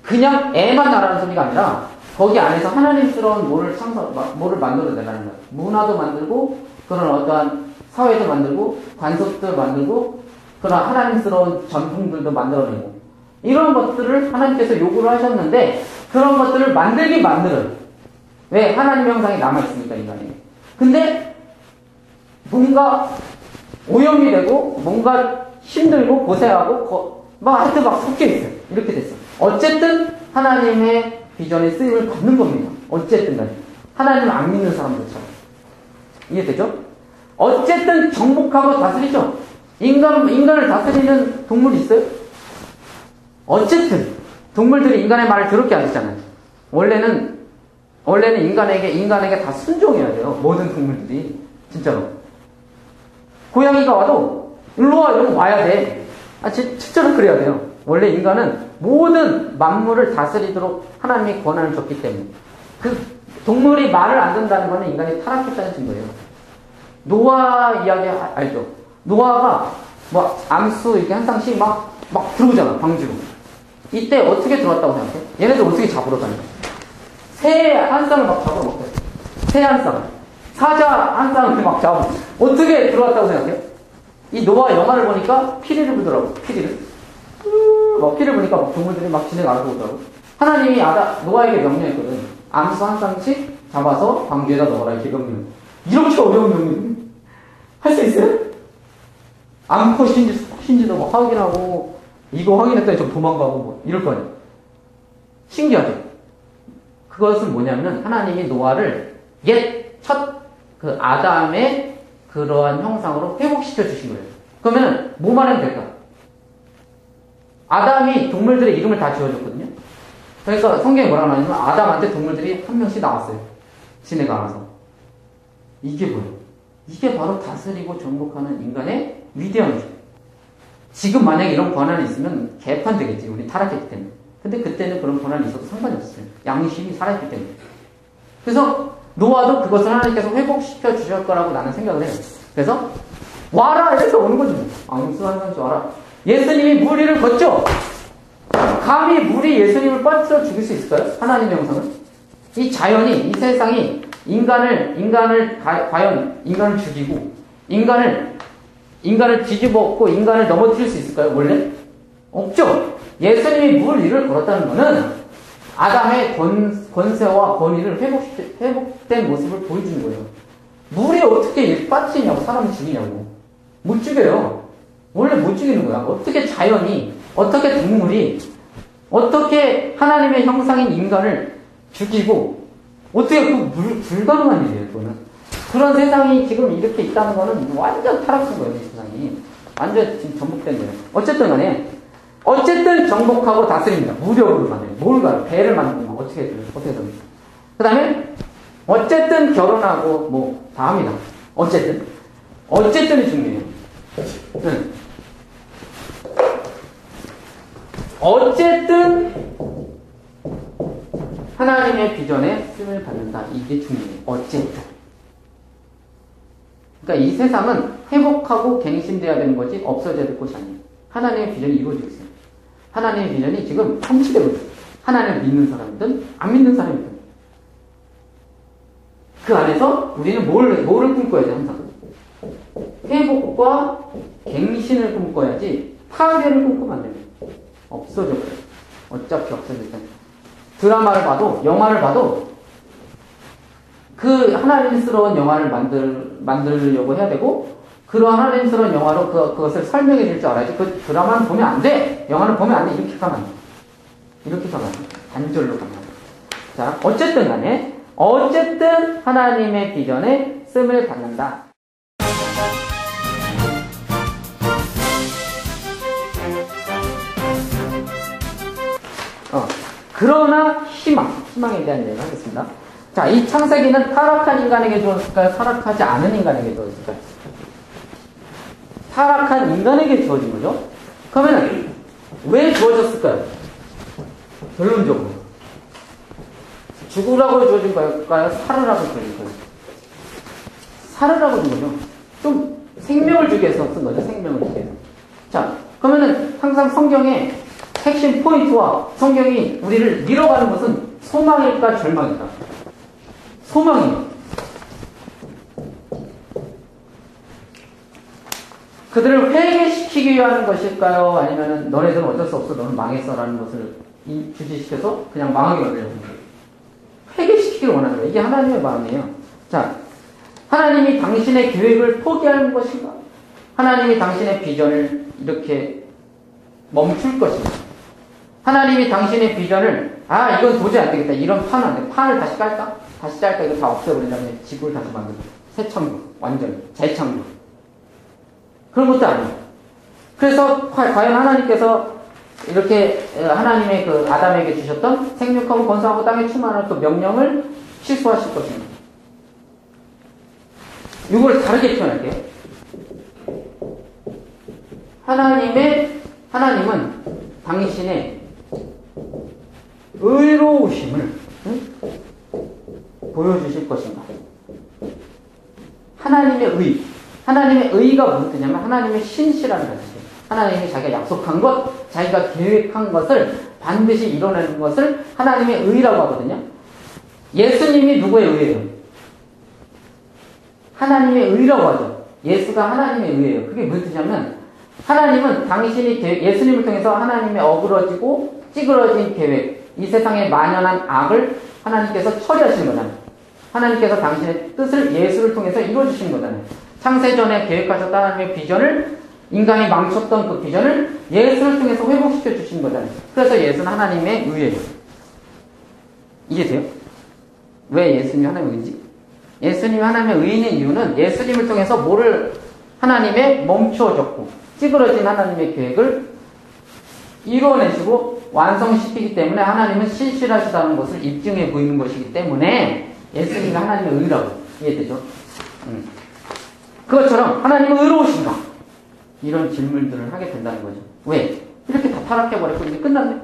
그냥 애만 나라는 소리가 아니라 거기 안에서 하나님스러운 뭐를 만들어내라는 거예요. 문화도 만들고 그런 어떠한 사회도 만들고 관습도 만들고 그런 하나님스러운 전통들도 만들어내고 이런 것들을 하나님께서 요구를 하셨는데 그런 것들을 만들어요. 왜? 하나님의 형상이 남아있으니까 인간에게. 근데 뭔가 오염이 되고 뭔가 힘들고 고생하고 하여튼 섞여있어요. 이렇게 됐어요. 어쨌든 하나님의 비전에 쓰임을 받는 겁니다. 어쨌든 간에. 하나님을 안 믿는 사람들처럼. 이해되죠? 어쨌든 정복하고 다스리죠. 인간을 다스리는 동물이 있어요? 어쨌든 동물들이 인간의 말을 더럽게 안 듣잖아요. 원래는 인간에게 다 순종해야 돼요. 모든 동물들이 진짜로. 고양이가 와도 일로 와 이러면 와야 돼. 진짜로 그래야 돼요. 원래 인간은 모든 만물을 다스리도록 하나님이 권한을 줬기 때문에 그 동물이 말을 안 듣는다는 거는 인간이 타락했다는 증거예요. 노아 이야기 알죠? 노아가 뭐 암수 이렇게 한 쌍씩 막 들어오잖아, 방지로. 이때 어떻게 들어왔다고 생각해? 얘네들 어떻게 잡으러 다녀? 새 한 쌍을 막 잡으러 먹고 새 한 쌍, 사자 한 쌍을 막 잡으러 어떻게 들어왔다고 생각해? 이 노아 영화를 보니까 피리를 부더라고. 피리를 보니까 막 동물들이 막 진행 알아서 오더라고. 하나님이 노아에게 명령했거든. 암수 한 쌍씩 잡아서 방주에다 넣어라, 이렇게 명령. 이렇게 어려운 명령 할 수 있어요? 암컷인지도 막 확인하고, 이거 확인했더니 좀 도망가고, 뭐, 이럴 거 아니야. 신기하죠? 그것은 뭐냐면, 하나님이 노아를 그 아담의 그러한 형상으로 회복시켜 주신 거예요. 그러면은, 뭐만 하면 될까? 아담이 동물들의 이름을 다 지어줬거든요? 그러니까 성경에 뭐라고 하냐면, 아담한테 동물들이 한 명씩 나왔어요. 지네가 알아서. 이게 뭐예요? 이게 바로 다스리고 정복하는 인간의 위대한 줄. 지금 만약에 이런 권한이 있으면 개판 되겠지. 우리 타락했기 때문에. 근데 그때는 그런 권한이 있어도 상관이 없어요. 양심이 살아있기 때문에. 그래서 노아도 그것을 하나님께서 회복시켜 주실 거라고 나는 생각을 해요. 그래서 와라! 이래서 오는 거지. 암수 한 쌍씩 와라. 예수님이 무리를 걷죠? 감히 물이 예수님을 빠뜨려 죽일 수 있을까요? 하나님의 형상을? 이 자연이, 이 세상이 과연 인간을 죽이고, 인간을 뒤집어엎고 인간을 넘어뜨릴 수 있을까요? 원래? 없죠? 예수님이 물 위를 걸었다는 것은 아담의 권세와 권위를 회복된 모습을 보여주는 거예요. 물이 어떻게 빠뜨리냐고, 사람을 죽이냐고. 못 죽여요. 원래 못 죽이는 거야. 어떻게 자연이, 어떻게 동물이, 어떻게 하나님의 형상인 인간을 죽이고, 어떻게 불가능한 일이에요, 그거는. 그런 세상이 지금 이렇게 있다는 거는 완전 타락한 거예요, 이 세상이. 완전 지금 전복된 거예요. 어쨌든 정복하고 다스립니다. 무력으로 만들어요. 뭘 가요? 배를 만들면 어떻게 됩니까? 그 다음에, 어쨌든 결혼하고, 뭐, 다 합니다. 어쨌든이 중요해요. 어쨌든, 하나님의 비전에 쓰임을 받는다. 이게 중요해요. 어쨌든. 그러니까 이 세상은 회복하고 갱신돼야 되는 거지 없어져야 될 것이 아니에요. 하나님의 비전이 이루어지고 있어요. 하나님의 비전이 지금 성취되고 있어요. 하나님을 믿는 사람이든 안 믿는 사람이든. 그 안에서 우리는 뭐를 꿈꿔야 돼, 항상. 회복과 갱신을 꿈꿔야지 파괴를 꿈꾸면 안 됩니다. 없어져버려요. 어차피 없어질 텐데. 드라마를 봐도, 영화를 봐도, 그 하나님스러운 영화를 만들려고 해야 되고, 그러한 하나님스러운 영화로 그것을 설명해 줄 줄 알아야지. 그 드라마는 보면 안 돼! 영화는 보면 안 돼! 이렇게 가면 안 돼. 이렇게 가면 안 돼. 단절로 가면 안 돼. 자, 어쨌든 간에, 하나님의 비전에 쓰임을 받는다. 그러나 희망에 대한 얘기를 하겠습니다. 자, 이 창세기는 타락한 인간에게 주어졌을까요? 타락하지 않은 인간에게 주어졌을까요? 타락한 인간에게 주어진 거죠? 그러면 왜 주어졌을까요? 결론적으로. 죽으라고 주어진 걸까요? 살으라고 주어진 걸까요? 살으라고 준 거죠. 좀 생명을 주기 위해서 쓴 거죠. 생명을 주기 위해서. 자, 그러면은 항상 성경에 핵심 포인트와 성경이 우리를 밀어가는 것은 소망일까 절망일까? 소망이에요. 그들을 회개시키기 위한 것일까요? 아니면 너네들은 어쩔 수 없어, 너는 망했어라는 것을 주지시켜서 그냥 망하게 만들려고 합니다. 회개시키기를 원하는 거예요. 이게 하나님의 마음이에요. 자, 하나님이 당신의 계획을 포기하는 것인가? 하나님이 당신의 비전을 이렇게 멈출 것인가? 하나님이 당신의 비전을 이건 도저히 안 되겠다. 이런 판은 안 돼. 판을 다시 깔까? 다시 짤까? 이거 다 없애버린 다음에 지구를 다시 만들고 새 창조, 완전히 재창조. 그런 것도 아니에요. 그래서 과연 하나님께서 이렇게 하나님의 그 아담에게 주셨던 생육하고 번성하고 땅에 충만하는 그 명령을 취소하실 것입니다. 이걸 다르게 표현할게요. 하나님은 당신의 의로우심을 보여주실 것인가. 하나님의 의가 무슨 뜻이냐면 하나님의 신실한 것이에요. 하나님이 자기가 약속한 것, 자기가 계획한 것을 반드시 이뤄내는 것을 하나님의 의라고 하거든요. 예수님이 누구의 의예요? 하나님의 의라고 하죠. 예수가 하나님의 의예요. 그게 무슨 뜻이냐면 하나님은 당신이 예수님을 통해서 하나님의 어그러지고 찌그러진 계획, 이 세상에 만연한 악을 하나님께서 처리하시는 거잖아요. 하나님께서 당신의 뜻을 예수를 통해서 이루어주신 거잖아요. 창세전에 계획하셨던 하나님의 비전을, 인간이 망쳤던 그 비전을 예수를 통해서 회복시켜 주신 거잖아요. 그래서 예수는 하나님의 의예요. 이해돼요? 왜 예수님이 하나님의 의인지? 예수님이 하나님의 의인인 이유는 예수님을 통해서 뭐를 하나님의 멈추어졌고 찌그러진 하나님의 계획을 이루어내시고 완성시키기 때문에 하나님은 신실하시다는 것을 입증해 보이는 것이기 때문에 예수님이 하나님의 의라고. 이해되죠? 그것처럼 하나님은 의로우신가? 이런 질문들을 하게 된다는 거죠. 왜? 이렇게 다 타락해버렸고 이제 끝났네?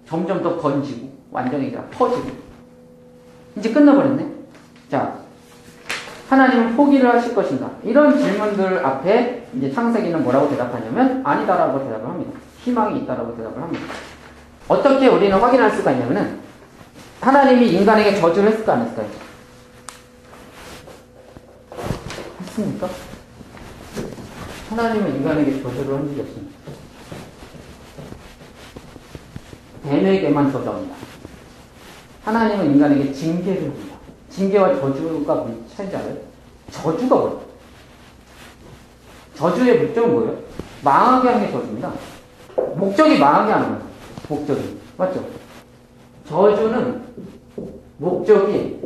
점점 더 번지고 완전히 다 퍼지고 이제 끝나버렸네? 자, 하나님은 포기를 하실 것인가? 이런 질문들 앞에 이제 창세기는 뭐라고 대답하냐면 아니다라고 대답을 합니다. 희망이 있다라고 대답을 합니다. 어떻게 우리는 확인할 수가 있냐면은 하나님이 인간에게 저주를 했을까 안 했을까요? 했습니까? 하나님은 인간에게 저주를 한 적이 없습니다. 뱀에게만 저주합니다. 하나님은 인간에게 징계를 합니다. 징계와 저주가 무슨 차이인지 알아요? 저주가 뭐예요? 저주의 목적은 뭐예요? 망하게 하는 게 저주입니다. 목적이 망하게 하는 거예요. 목적이. 맞죠? 저주는 목적이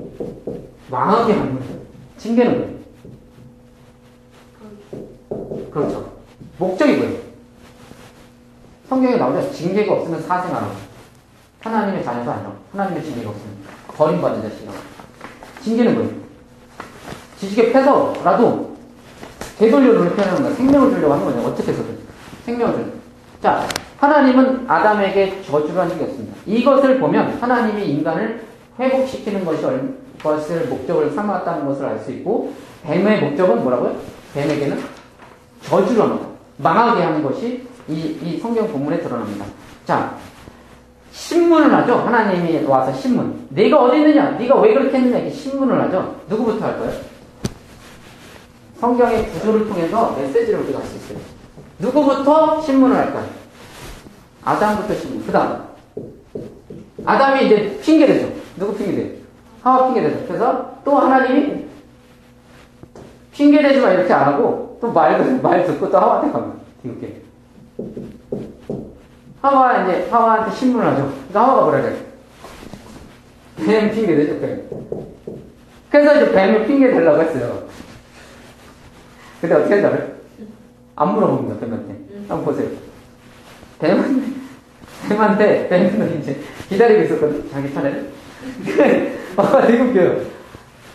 망하게 하는 거예요. 징계는 뭐예요? 그렇죠. 목적이 뭐예요? 성경에 나오죠. 징계가 없으면 사생하라고. 하나님의 자녀도 아니라고. 하나님의 징계가 없으면 버림받은 자식이라고. 징계는 뭐예요? 지식에 패서라도 되돌려를 표현하는 거야. 생명을 주려고 하는 거죠. 어떻게 해서든. 생명을 주려고. 자, 하나님은 아담에게 저주를 한 적이 없습니다. 이것을 보면 하나님이 인간을 회복시키는 것을 목적을 삼았다는 것을 알 수 있고, 뱀의 목적은 뭐라고요? 뱀에게는 저주를 합니다. 망하게 하는 것이 이 성경 본문에 드러납니다. 자, 신문을 하죠. 하나님이 와서 신문. 네가 어디 있느냐? 네가 왜 그렇게 했느냐? 이렇게 신문을 하죠. 누구부터 할 거예요? 성경의 구조를 통해서 메시지를 우리가 할 수 있어요. 누구부터 신문을 할까요? 아담부터 신문. 그 다음 아담이 이제 핑계대죠. 누구 핑계대요? 하와 핑계대죠. 그래서 또 하나님이 핑계대지 마 이렇게 안 하고 또 말 듣고 또 하와한테 갑니다. 이렇게 하와한테 신문을 하죠. 그러니까 하와가 뭐라 그래요? 뱀 핑계대죠. 뱀. 그래서 이제 뱀을 핑계대려고 했어요. 근데 어떻게 하는지 알아요? 안 물어봅니다. 뱀한테. 한번 보세요. 뱀은 이제 기다리고 있었거든. 자기 차례를. 되게 웃겨요.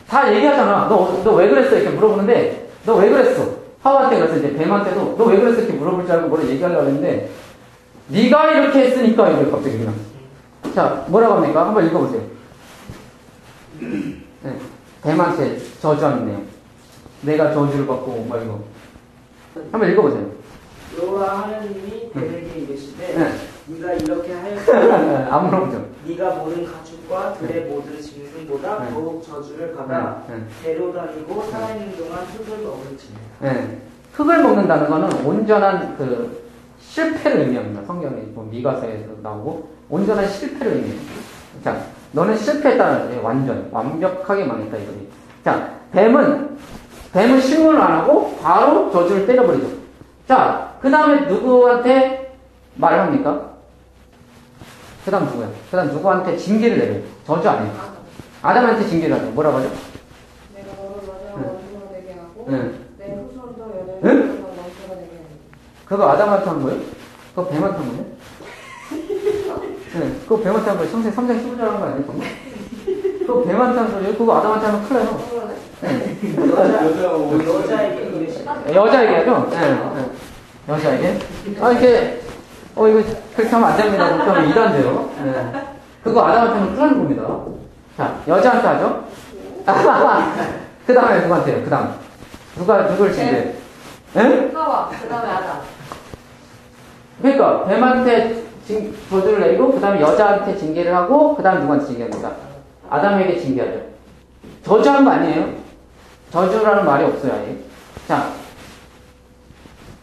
다 얘기하잖아. 너 왜 그랬어? 이렇게 물어보는데 너 왜 그랬어? 하와한테 그래서 이제 뱀한테도 너 왜 그랬어? 이렇게 물어볼 줄 알고 뭐를 얘기하려고 했는데 네가 이렇게 했으니까 이제 갑자기 그냥. 자, 뭐라고 합니까? 한번 읽어보세요. 네. 뱀한테 저주하는 내용. 내가 저주를 받고 뭐 이거. 한번 읽어보세요. 여호와 하나님이 뱀에게 이르시되 네. 네가 이렇게 하였으니 안 물어보죠. 네가 모든 가축과 들의 모든 짐승보다 더욱 저주를 받아 배로 다니고 살아있는 동안 흙을 먹을지니라. 네. 흙을 먹는다는 거는 온전한 그 실패를 의미합니다. 성경에 뭐 미가서에서 나오고 온전한 실패를 의미합니다. 자, 너는 실패했다는 거지. 완벽하게 망했다 이거지. 자, 뱀은 신문을 안 하고 바로 저주를 때려버리죠. 자, 그 다음에 누구한테 말을 합니까? 그 다음 누구야? 그 다음 누구한테 징계를 내려요? 저주 아니에요. 아담한테 징계를 하죠. 뭐라고 하죠? 내가 너를 마지막 원수가 되게 하고 응. 내 후손도 응? 여자를 원수가 되게 하고. 그거 아담한테 한 거예요? 그거 뱀한테 한 거예요? 네, 그거 뱀한테 한 거예요. 창세기 3장 15절 한 거 아니에요? 그거 뱀한테 한 소리예요. 그거 아담한테 하면 큰일 나요. 여자에게 이게 여자에게 하죠? 네, 네. 여자에게. 아, 이게, 이거 그렇게 하면 안 됩니다. 그렇게 하면 이단돼요. 네. 그거 아담한테 하면 큰일 나는 겁니다. 자, 여자한테 하죠? 그 다음에 누구한테 해요? 그 다음. 누굴 징계? 예? 하와, 그 다음에 아담. 그러니까, 뱀한테 저주를 내리고, 그 다음에 여자한테 징계를 하고, 그 다음에 누구한테 징계합니까? 아담에게 징계하죠. 저주한 거 아니에요? 저주라는 말이 없어요, 아예. 자,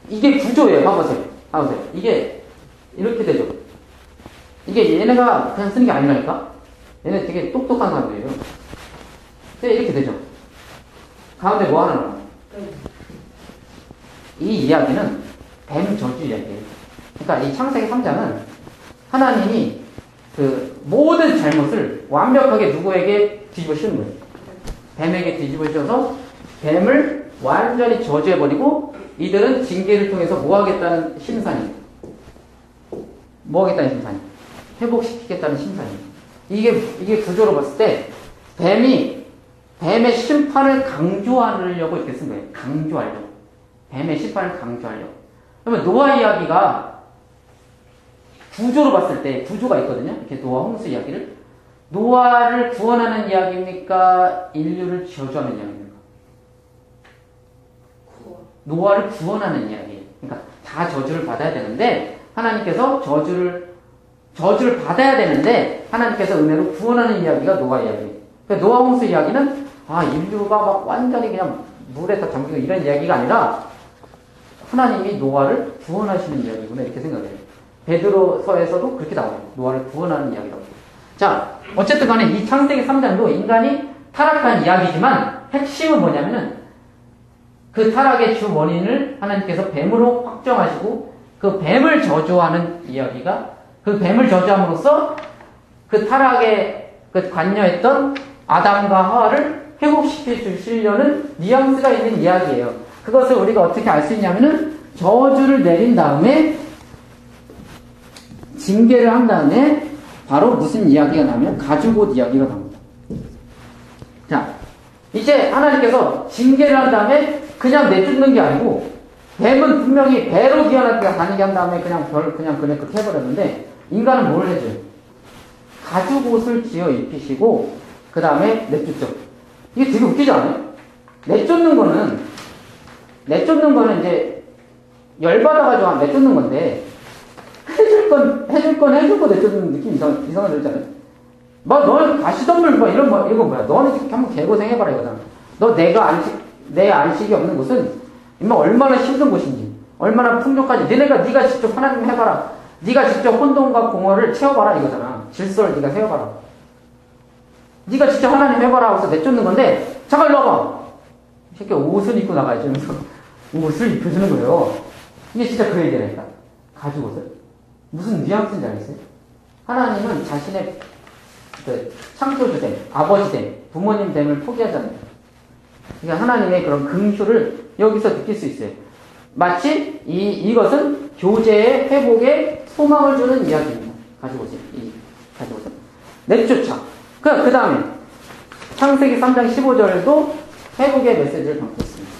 이게 구조예요. 봐보세요. 이게, 이렇게 되죠. 이게 얘네가 그냥 쓰는 게 아니라니까? 얘네 되게 똑똑한 사람들이에요. 근데 이렇게 되죠. 가운데 뭐 하나 나와요? 이 이야기는 뱀 저주 이야기예요. 그러니까 이 창세기 3장은 하나님이 그 모든 잘못을 완벽하게 누구에게 뒤집어 씌우는 거예요. 뱀에게 뒤집어 씌워서 뱀을 완전히 저주해버리고 이들은 징계를 통해서 뭐 하겠다는 심산이에요. 뭐 하겠다는 심산이에요. 회복시키겠다는 심산이에요. 이게 구조로 봤을 때 뱀의 심판을 강조하려고 이렇게 쓴 거예요. 강조하려고. 뱀의 심판을 강조하려고. 그러면 노아 이야기가 구조로 봤을 때 구조가 있거든요. 이렇게 노아 홍수 이야기를. 노아를 구원하는 이야기입니까? 인류를 저주하는 이야기입니까? 노아를 구원하는 이야기예요. 그러니까 다 저주를 받아야 되는데 하나님께서 저주를 받아야 되는데 하나님께서 은혜로 구원하는 이야기가 노아 이야기예요. 그러니까 노아 홍수 이야기는 인류가 막 완전히 그냥 물에 다 잠기고 이런 이야기가 아니라 하나님이 노아를 구원하시는 이야기구나 이렇게 생각해요. 베드로서에서도 그렇게 나와요. 노아를 구원하는 이야기라고. 자, 어쨌든 간에 이 창세기 3장도 인간이 타락한 이야기지만 핵심은 뭐냐면은 그 타락의 주 원인을 하나님께서 뱀으로 확정하시고 그 뱀을 저주하는 이야기가 그 뱀을 저주함으로써 그 타락에 관여했던 아담과 하와를 회복시켜 주시려는 뉘앙스가 있는 이야기예요. 그것을 우리가 어떻게 알 수 있냐면은 저주를 내린 다음에 징계를 한 다음에 바로 무슨 이야기가 나오면 가죽옷 이야기가 나옵니다. 자, 이제 하나님께서 징계를 한 다음에 그냥 내쫓는 게 아니고 뱀은 분명히 배로 기어나게 다니게 한 다음에 그냥 그렇게 해버렸는데 인간은 뭘 해줘요? 가죽옷을 지어 입히시고 그 다음에 내쫓죠. 이게 되게 웃기지 않아요? 내쫓는 거는 이제 열받아가지고 내쫓는 건데 해줄 건 해주고 내쫓는 느낌 이상하게 들잖아요. 막 너는 가시덤불 이건 뭐야? 너는 이렇게 한번 개고생해봐라 이거잖아. 너 내 안식이 없는 곳은 임마 얼마나 힘든 곳인지 얼마나 풍족하지. 네가 직접 하나님 해봐라. 네가 직접 혼돈과 공허를 채워봐라 이거잖아. 질서를 네가 세워봐라. 네가 직접 하나님 해봐라 하고서 내쫓는 건데 잠깐 일로 와봐. 이 새끼 옷을 입고 나가야지 하면서 옷을 입혀주는 거예요. 이게 진짜 그 얘기라니까. 가죽옷을. 무슨 뉘앙스인지 알겠어요? 하나님은 자신의 창조주됨, 아버지됨, 부모님됨을 포기하잖아요. 그러니까 하나님의 그런 긍휼을 여기서 느낄 수 있어요. 마치 이것은 교제의 회복에 소망을 주는 이야기입니다. 가죽옷은. 내쫓아. 그 다음에 창세기 3장 15절도 회복의 메시지를 담고 있습니다.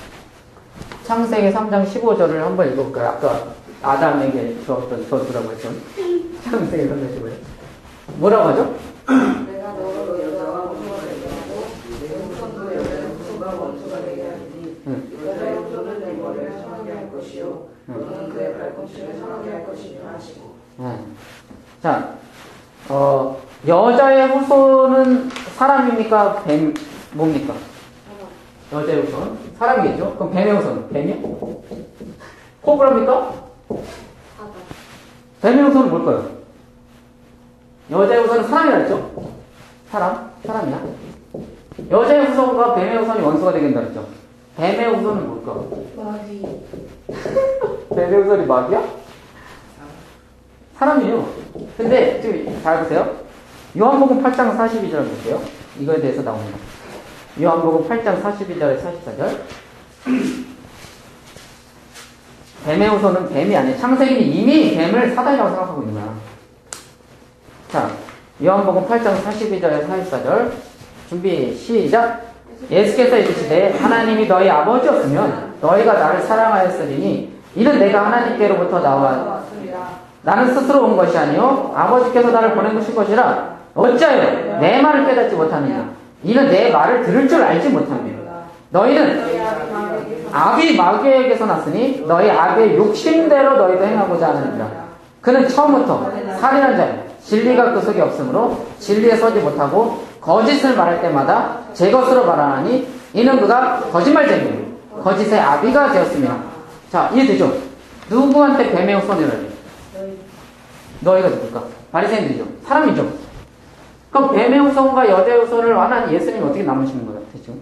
창세기 3장 15절을 한번 읽어볼까요? 아까 아담에게 주었던 저주라고 했죠. 창세기 3장 15절. 뭐라고 하죠? 내가 너로 여자와 원수가 되게 하고 원수도 여자의 후가 원수가 되게 하리니 여자의 후손은 내 머리를 상하게 할 것이요 너는 그의 발꿈치를 상하게 할 것이니라 하시고. 자, 여자의 후손은 사람입니까? 뱀 뭡니까? 여자의 후손 사람이겠죠? 그럼 뱀의 후손은 뱀이야? 코브라입니까? 뱀의 후손은 뭘까요? 여자의 후손은 사람이라 했죠? 사람이야. 여자의 후손과 뱀의 후손이 원수가 되겠다 했죠? 뱀의 후손은 뭘까? 마귀. 뱀의 후손이 마귀야? 사람이에요. 근데 지금 잘 보세요. 요한복음 8장 42절 볼게요. 이거에 대해서 나옵니다. 요한복음 8장 42절에 44절. 뱀의 후손은 뱀이 아니에요. 창세기는 이미 뱀을 사단이라고 생각하고 있는 거야. 자, 요한복음 8장 42절에 44절. 준비, 시작. 예수께서 이르시되 하나님이 너희 아버지였으면 너희가 나를 사랑하였으리니 이는 내가 하나님께로부터 나와 나는 스스로 온 것이 아니요 아버지께서 나를 보낸 것이라. 어찌하여 내 말을 깨닫지 못하느냐. 이는 내 말을 들을 줄 알지 못하느냐. 너희는 아비 마귀에게서 났으니 너희 아비의 욕심대로 너희도 행하고자 하느니라. 그는 처음부터 살인한 자요 진리가 그 속에 없으므로 진리에 서지 못하고 거짓을 말할 때마다 제 것으로 말하나니 이는 그가 거짓말쟁이요 거짓의 아비가 되었습니다. 자, 이해되죠? 누구한테 뱀의 후손이라 해요? 너희가 누굴까? 바리새인들이죠. 사람이죠. 그럼 뱀의 후손과 여자의 후손을 하나님 예수님이 어떻게 남으시는 거예요? 대충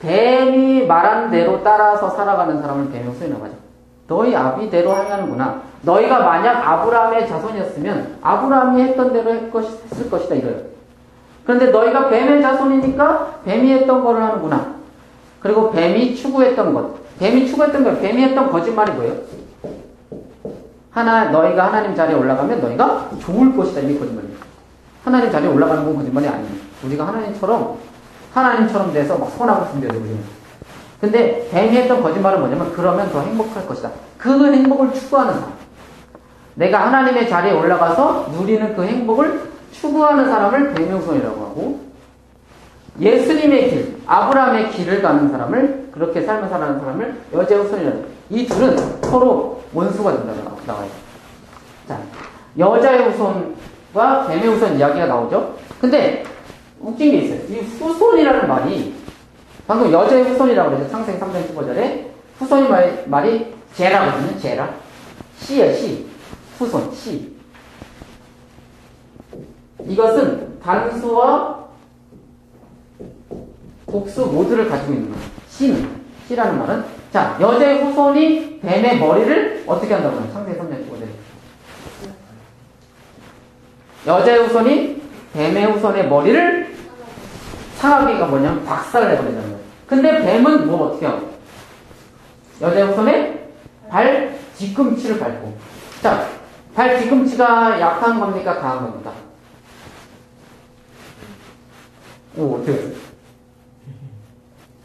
뱀이 말한 대로 따라서 살아가는 사람을 뱀의 후손이라고 하죠. 너희 아비대로 하냐는구나. 너희가 만약 아브라함의 자손이었으면 아브라함이 했던 대로 했을 것이다 이거예요. 그런데 너희가 뱀의 자손이니까 뱀이 했던 거를 하는구나. 그리고 뱀이 추구했던 것. 뱀이 추구했던 것. 뱀이 했던 거짓말이 뭐예요? 너희가 하나님 자리에 올라가면 너희가 좋을 것이다. 이게 거짓말이에요. 하나님 자리에 올라가는 건 거짓말이 아니에요. 우리가 하나님처럼 돼서 막 선하고 준비해야 돼요. 근데 뱀이 했던 거짓말은 뭐냐면 그러면 더 행복할 것이다. 그 행복을 추구하는 사람. 내가 하나님의 자리에 올라가서 누리는 그 행복을 추구하는 사람을 뱀의 후손이라고 하고 예수님의 길, 아브라함의 길을 가는 사람을 그렇게 삶을 살아가는 사람을 여자의 후손이라고 해요. 이 둘은 서로 원수가 된다고 나와요. 자, 여자의 후손과 뱀의 후손 이야기가 나오죠. 근데 웃긴 게 있어요. 이 후손이라는 말이 방금 여자의 후손이라고 그러죠. 창세기 3장 15절에 후손이 말이 제라거든요. 제라. 씨예요. 씨. 후손. 씨. 이것은 단수와 복수 모두를 가지고 있는 거예요. 씨라는 말은 자, 여자의 후손이 뱀의 머리를 어떻게 한다고 하면 창세기 3장 15절에 여자의 후손이 뱀의 후손의 머리를 상하기가 뭐냐면 박살내버리자는 거예요. 근데 뱀은 뭐 어떻게 하고? 여자의 후손의 발 뒤꿈치를 밟고. 자, 발 뒤꿈치가 약한 겁니까? 강한 겁니까? 오, 어떻게 했어요?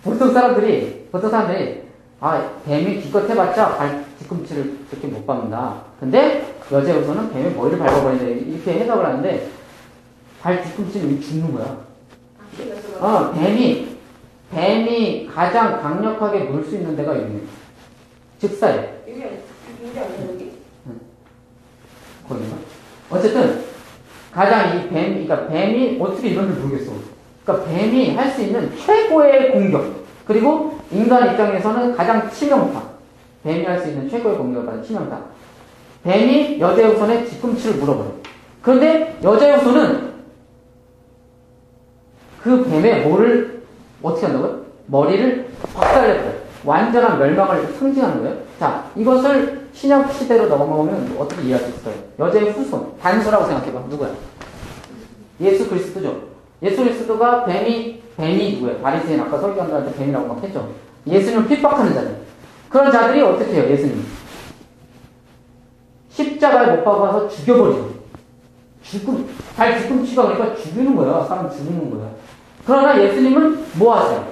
보통 사람들이, 뱀이 기껏 해봤자 발 뒤꿈치를 그렇게 못 밟는다. 근데 여자의 후손은 뱀의 머리를 밟아버린다. 이렇게 해석을 하는데, 발 뒤꿈치는 죽는 거야. 뱀이 가장 강력하게 물 수 있는 데가 여기예요. 즉사예요. 이게 아니야, 여기? 거기가? 어쨌든, 가장 그러니까 뱀이 어떻게 이런 줄 모르겠어. 그러니까 뱀이 할 수 있는 최고의 공격. 그리고 인간 입장에서는 가장 치명타. 뱀이 할 수 있는 최고의 공격을 받은 치명타. 뱀이 여자의 후손의 뒤꿈치를 물어버려. 그런데 여자의 후손은 그 뱀의 뭐를 어떻게 한다고요? 머리를 박살내버려요. 완전한 멸망을 상징하는 거예요. 자, 이것을 신약 시대로 넘어오면 어떻게 이해할 수 있어요? 여자의 후손, 단수라고 생각해봐. 누구야? 예수 그리스도죠. 예수 그리스도가 뱀이 누구예요? 바리새인 아까 설교한다는데 뱀이라고 막 했죠. 예수님을 핍박하는 자들. 그런 자들이 어떻게 해요? 예수님 십자가에 못 박아서 죽여버리죠. 발 뒤꿈치가 그러니까 죽이는 거야. 사람 죽이는 거야. 그러나 예수님은 뭐 하세요?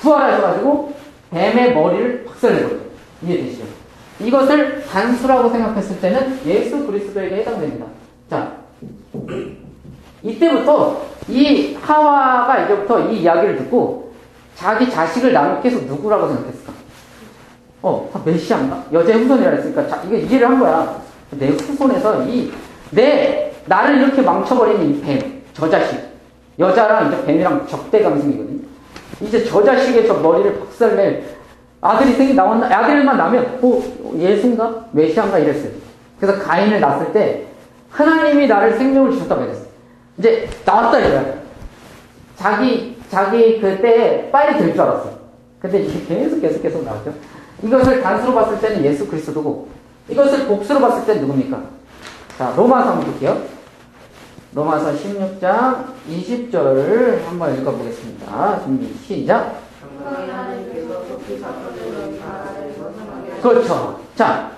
부활하셔가지고 뱀의 머리를 박살내버려요. 이해되시죠? 이것을 단수라고 생각했을 때는 예수 그리스도에게 해당됩니다. 자, 이때부터 이 하와가 이제부터 이 이야기를 듣고 자기 자식을 나는 계속 누구라고 생각했을까? 메시아인가? 여자의 후손이라 했으니까 이게 이해를 한 거야. 내 후손에서 나를 이렇게 망쳐버리는 이 뱀, 저 자식. 여자랑 이제 뱀이랑 적대감성이거든요. 이제 저 자식의 저 머리를 박살낼 아들만 나면, 예수인가? 메시아인가? 이랬어요. 그래서 가인을 낳았을 때, 하나님이 나를 생명을 주셨다고 그랬어요. 이제, 나왔다 이거야. 자기 그때 빨리 될 줄 알았어. 근데 이게 계속 나왔죠. 이것을 단수로 봤을 때는 예수 그리스도고, 이것을 복수로 봤을 때는 누굽니까? 자, 로마서 한번 볼게요. 로마서 16장 20절을 한번 읽어보겠습니다. 준비, 시작. 그렇죠. 자,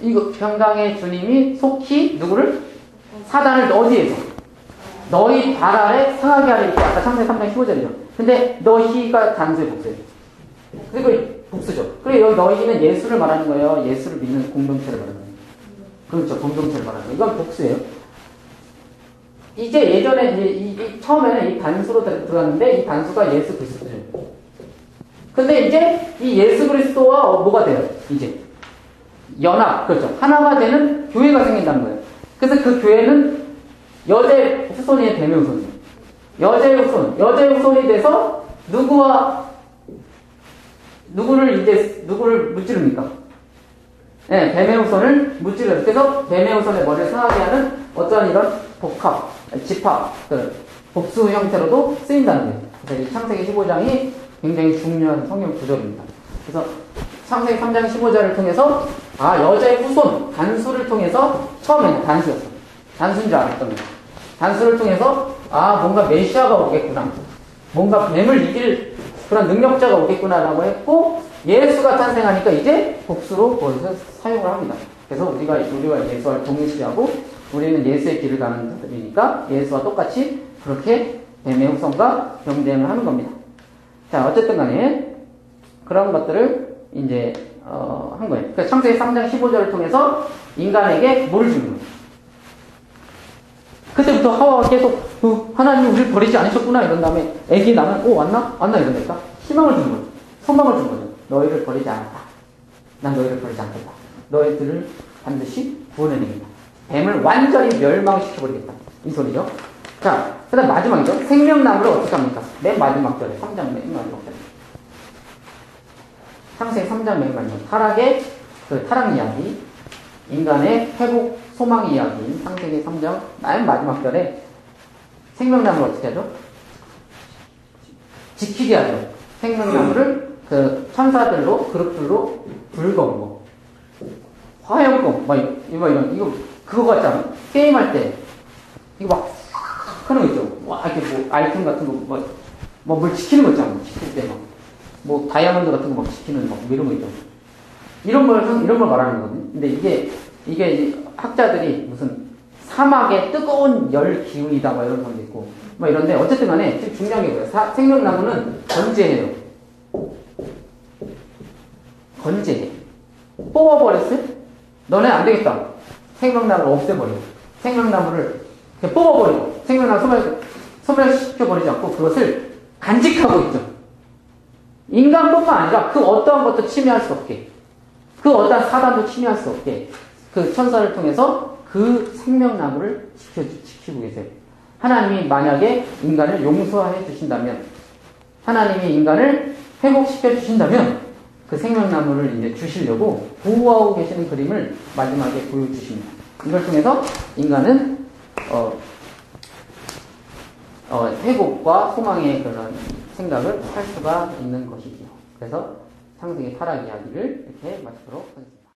이거 평강의 주님이 속히 누구를? 사단을 어디에서? 너희 발 아래 상하게 하려 이렇게 아까 창세기 3장 15절이죠. 근데 너희가 단수의 복수예요. 그리고 복수죠. 그리고 여기 너희는 예수를 말하는 거예요. 예수를 믿는 공동체를 말하는 거예요. 그렇죠. 공동체를 말하는 거예요. 이건 복수예요. 이제 예전에 처음에는 이 단수로 들어갔는데 이 단수가 예수 그리스도죠. 근데 이제 이 예수 그리스도와 뭐가 돼요? 이제 연합, 그렇죠. 하나가 되는 교회가 생긴다는 거예요. 그래서 그 교회는 여자의 후손이에요, 뱀의 후손이에요. 여자의 후손이 돼서 누구를 무찌릅니까? 네, 뱀의 후손을 무찌르요. 그래서 뱀의 후손의 머리를 상하게 하는 어떠한 이런 집합, 복수 형태로도 쓰인다는 거예요. 그래서 이 창세기 15장이 굉장히 중요한 성경 구절입니다. 그래서 창세기 3장 15절을 통해서 여자의 후손, 단수를 통해서 처음에는 단수였어. 단수인 줄 알았던 거예요. 단수를 통해서 뭔가 메시아가 오겠구나. 뭔가 뱀을 이길 그런 능력자가 오겠구나라고 했고 예수가 탄생하니까 이제 복수로 거기서 사용을 합니다. 그래서 우리가 예수와 동일시하고 우리는 예수의 길을 가는 자들이니까 예수와 똑같이 그렇게 뱀의 후손과 경쟁을 하는 겁니다. 자, 어쨌든 간에 그런 것들을 이제 한 거예요. 그러니까 창세기 3장 15절을 통해서 인간에게 뭘 주는 거예요? 그때부터 하와가 계속 하나님 우리를 버리지 않으셨구나 이런 다음에 애기 나면 왔나 이런다니까 희망을 준 거예요. 소망을 준 거죠. 너희를 버리지 않았다. 난 너희를 버리지 않겠다. 너희들을 반드시 구원해내겠다. 뱀을 완전히 멸망시켜버리겠다. 이 소리죠. 자, 그 다음 마지막이죠. 생명나무를 어떻게 합니까? 맨 마지막 절에 3장 맨 마지막 절에 창세기 3장 맨 마지막 타락의 타락 이야기, 인간의 회복 소망 이야기인 창세기 3장 맨 마지막 절에 생명나무를 어떻게 하죠? 지키게 하죠. 생명나무를 천사들로 그룹들로 불검고 화염검 이거 그거 같잖아. 게임할 때 이거 막 하는 거 있죠. 이렇게 뭐 아이템 같은 거 뭘 지키는 거 있잖아. 지킬 때 뭐 다이아몬드 같은 거 막 지키는 이런 거 있죠. 이런 걸 말하는 거거든요. 근데 이게 학자들이 무슨 사막의 뜨거운 열 기운이다 이런 사람도 있고 이런데 어쨌든 간에 지금 중요한 게 뭐예요? 생명나무는 건재해요. 건재해. 뽑아버렸어요? 너네 안 되겠다. 생명나무를 없애버리고 생명나무를 뽑아버리고 생명나무 소멸시켜버리지 않고 그것을 간직하고 있죠. 인간뿐만 아니라 그 어떠한 것도 침해할 수 없게 그 어떠한 사단도 침해할 수 없게 그 천사를 통해서 그 생명나무를 지키고 계세요. 하나님이 만약에 인간을 용서해 주신다면 하나님이 인간을 회복시켜 주신다면 그 생명나무를 이제 주시려고 보호하고 계시는 그림을 마지막에 보여주십니다. 이걸 통해서 인간은 회복과 소망의 그런 생각을 할 수가 있는 것이지요. 그래서 창세기 타락 이야기를 이렇게 마치도록 하겠습니다.